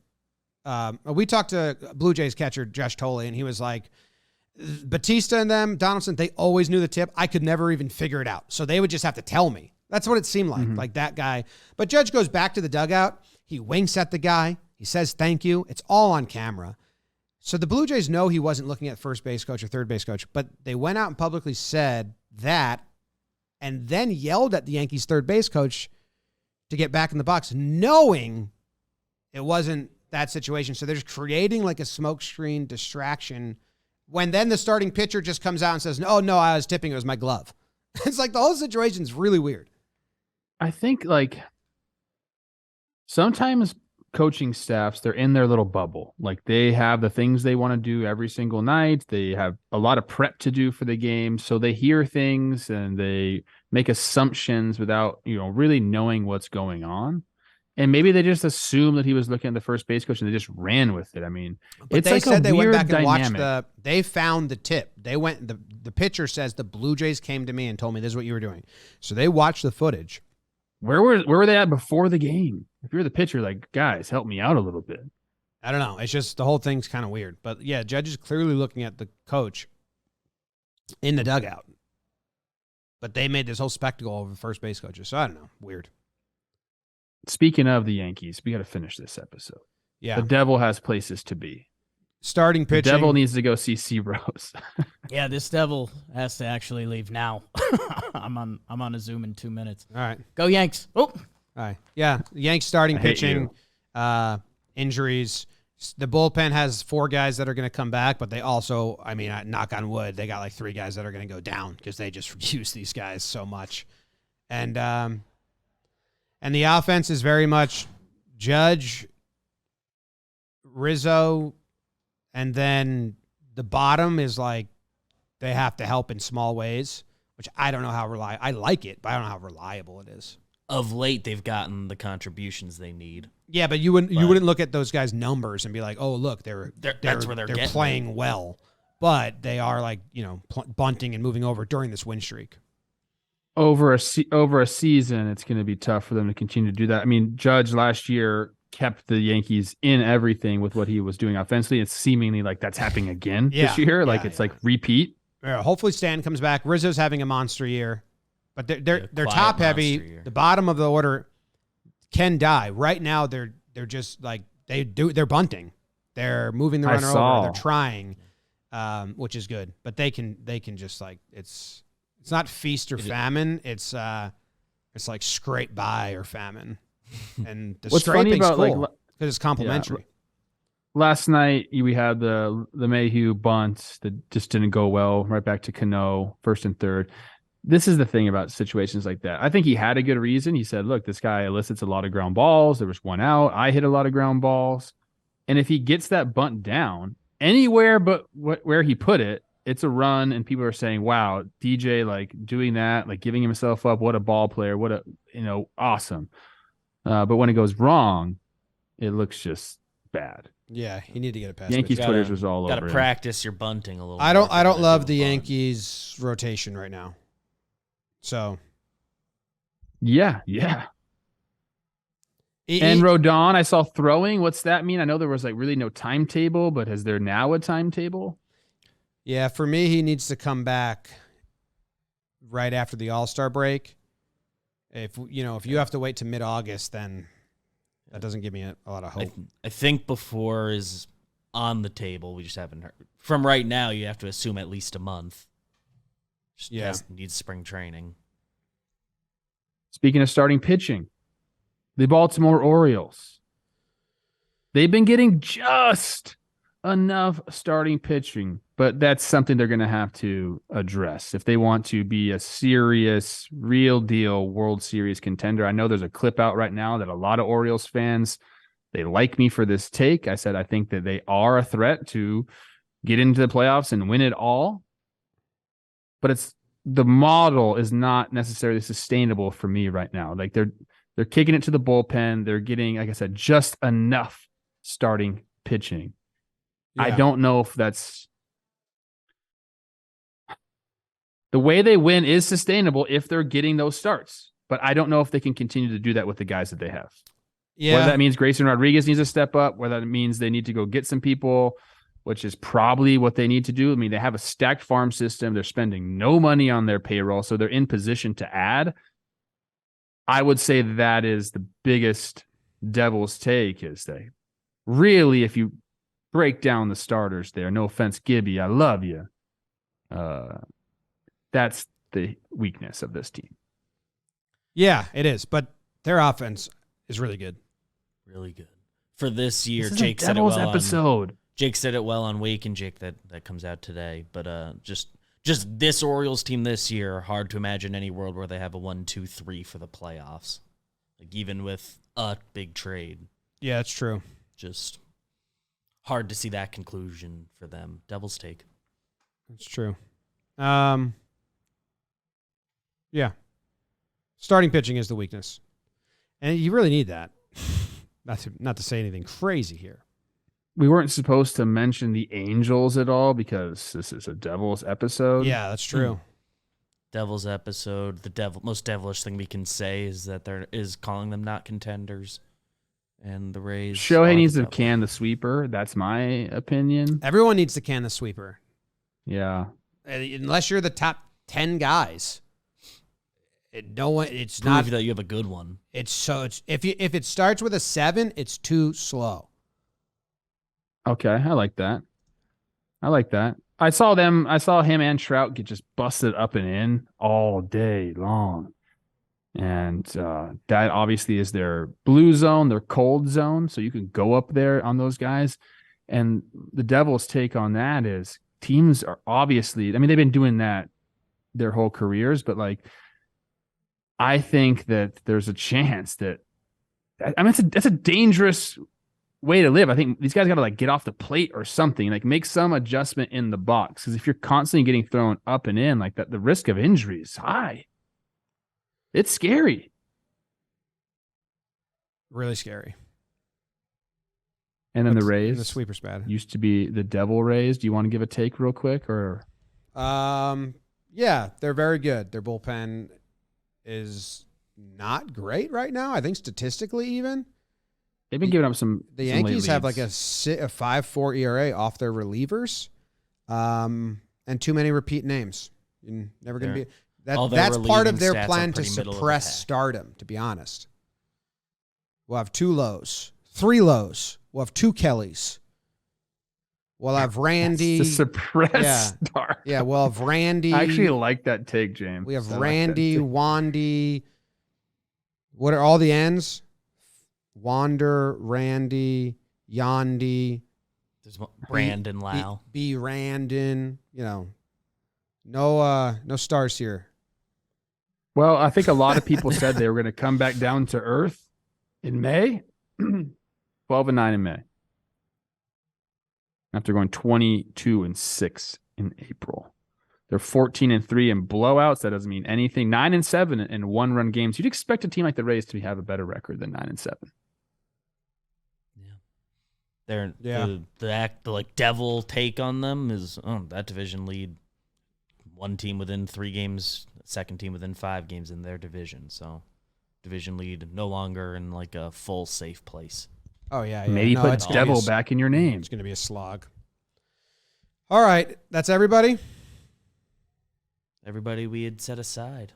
we talked to Blue Jays catcher Josh Tolley, and he was like, Batista and them, Donaldson, they always knew the tip. I could never even figure it out. So they would just have to tell me. That's what it seemed like, like that guy. But Judge goes back to the dugout. He winks at the guy. He says, thank you. It's all on camera. So the Blue Jays know he wasn't looking at first base coach or third base coach, but they went out and publicly said that and then yelled at the Yankees third base coach to get back in the box, knowing it wasn't that situation. So they're just creating like a smokescreen distraction when then the starting pitcher just comes out and says, no, I was tipping. It was my glove. It's like the whole situation is really weird. I think like sometimes coaching staffs, they're in their little bubble. Like they have the things they want to do every single night. They have a lot of prep to do for the game. So they hear things and they make assumptions without, really knowing what's going on. And maybe they just assumed that he was looking at the first base coach and they just ran with it. I mean, but it's they like said they went back and dynamic. watched they found the tip. They went, the pitcher says the Blue Jays came to me and told me this is what you were doing. So they watched the footage. Where were they at before the game? If you're the pitcher, like, guys, help me out a little bit. I don't know. It's just the whole thing's kind of weird. But yeah, Judge is clearly looking at the coach in the dugout. But they made this whole spectacle of the first base coaches. So I don't know. Weird. Speaking of the Yankees, we got to finish this episode. Yeah. The devil has places to be. Starting pitching. The devil needs to go see C. Rose. Yeah, this devil has to actually leave now. I'm on a Zoom in 2 minutes. All right. Go Yanks. Oh. All right. Yeah. Yanks starting pitching, injuries. The bullpen has 4 guys that are going to come back, but they also, knock on wood, they got like 3 guys that are going to go down because they just use these guys so much. And the offense is very much Judge, Rizzo, and then the bottom is like they have to help in small ways, which I don't know how reliable. I like it, but I don't know how reliable it is. Of late, they've gotten the contributions they need. Yeah, but you wouldn't look at those guys' numbers and be like, oh, look, they're getting playing well, but they are like bunting and moving over during this win streak. over a season, it's going to be tough for them to continue to do that. I mean, Judge last year kept the Yankees in everything with what he was doing offensively. It's seemingly like that's happening again this year. Like it's like repeat. Hopefully Stan comes back. Rizzo's having a monster year, but they're top heavy. The bottom of the order can die. Right now they're just like they're bunting. They're moving the runner over. They're trying, which is good. But they can just like it's not feast or famine. It's like scrape by or famine. And the scraping's cool because it's complimentary. Yeah. Last night we had the Mayhew bunt that just didn't go well. Right back to Cano, first and third. This is the thing about situations like that. I think he had a good reason. He said, "Look, this guy elicits a lot of ground balls. There was one out. I hit a lot of ground balls, and if he gets that bunt down anywhere but where he put it, it's a run." And people are saying, "Wow, DJ like doing that, like giving himself up. What a ball player. What a awesome." But when it goes wrong, it looks just bad. Yeah, you need to get it past. Yankees Twitter was all over. Got to practice your bunting a little. I don't love the Yankees rotation right now. So. Yeah. And Rodon, I saw throwing. What's that mean? I know there was like really no timetable, but is there now a timetable? Yeah, for me, he needs to come back right after the All-Star break. If you have to wait to mid-August, then that doesn't give me a lot of hope. I think before is on the table. We just haven't heard. From right now, you have to assume at least a month. Needs spring training. Speaking of starting pitching, the Baltimore Orioles. They've been getting just enough starting pitching, but that's something they're going to have to address if they want to be a serious, real deal World Series contender. I know there's a clip out right now that a lot of Orioles fans, they like me for this take. I said I think that they are a threat to get into the playoffs and win it all, but the model is not necessarily sustainable for me right now. Like they're kicking it to the bullpen. They're getting, like I said, just enough starting pitching. Yeah. I don't know if that's the way they win is sustainable if they're getting those starts, but I don't know if they can continue to do that with the guys that they have. Yeah. Whether that means Grayson Rodriguez needs to step up, whether that means they need to go get some people, which is probably what they need to do. I mean, they have a stacked farm system. They're spending no money on their payroll, so they're in position to add. I would say that is the biggest devil's take is they really, if you break down the starters there, no offense, Gibby, I love you. That's the weakness of this team. Yeah, it is, but their offense is really good. Really good. For this year, this Jake said it well episode. Jake said it well on Wake and Jake that comes out today. But just this Orioles team this year, hard to imagine any world where they have a 1-2-3 for the playoffs. Like even with a big trade. Yeah, that's true. Just hard to see that conclusion for them. Devil's take. That's true. Yeah. Starting pitching is the weakness. And you really need that. Not to say anything crazy here. We weren't supposed to mention the Angels at all because this is a Devils episode. Yeah, that's true. Devils episode. The most devilish thing we can say is that there is calling them not contenders. And the Rays. Shohei needs to can the sweeper. That's my opinion. Everyone needs to can the sweeper. Yeah. Unless you're the top 10 guys. It's prove not that you have a good one. If it starts with a 7, it's too slow. Okay, I like that. I saw him and Trout get just busted up and in all day long. And that obviously is their blue zone, their cold zone. So you can go up there on those guys. And the Devils' take on that is teams are obviously, I mean, they've been doing that their whole careers, but like, I think that there's a chance that, I mean, it's a dangerous way to live. I think these guys got to like get off the plate or something, like make some adjustment in the box. Because if you're constantly getting thrown up and in like that, the risk of injury is high. It's scary. Really scary. And then the Rays. The sweeper's bad. Used to be the Devil Rays. Do you want to give a take real quick or? Yeah, they're very good. Their bullpen is not great right now. I think statistically even. They've been giving up some. The some late Yankees have like leads. a 5.4 ERA off their relievers, and too many repeat names. You're never going to be. all their That's part of relieving their stats are plan to pretty middle of the suppress pack. stardom, to be honest. We'll have 2 Lows, 3 Lows. We'll have 2 Kellys. We'll have Randy. to suppress yeah. star. Yeah, we'll have Randy. I actually like that take, James. We have I like Randy, that take. Wandy. What are all the ends? Wander, Randy, Yandy, There's Brandon Lau. B. Randon. No stars here. Well, I think a lot of people said they were going to come back down to earth in May. 12-9 in May. After going 22-6 in April. They're 14-3 in blowouts. That doesn't mean anything. 9-7 in 1-run games. You'd expect a team like the Rays to have a better record than 9-7. They're Yeah. the like devil take on them is that division lead. One team within 3 games, second team within 5 games in their division. So division lead no longer in like a full safe place. Oh, yeah. Maybe No, put it's gonna be devil a- back in your name. It's going to be a slog. All right. That's everybody. Everybody we had set aside.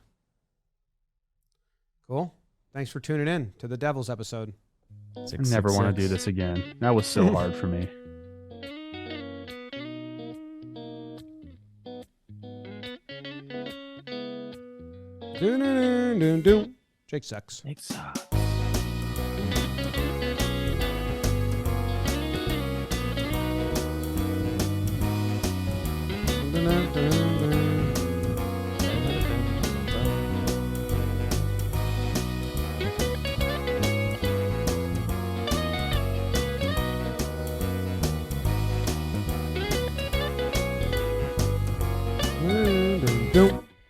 Cool. Thanks for tuning in to the Devils episode. I never want to do this again. That was so hard for me. Jake sucks. Dun, dun, dun.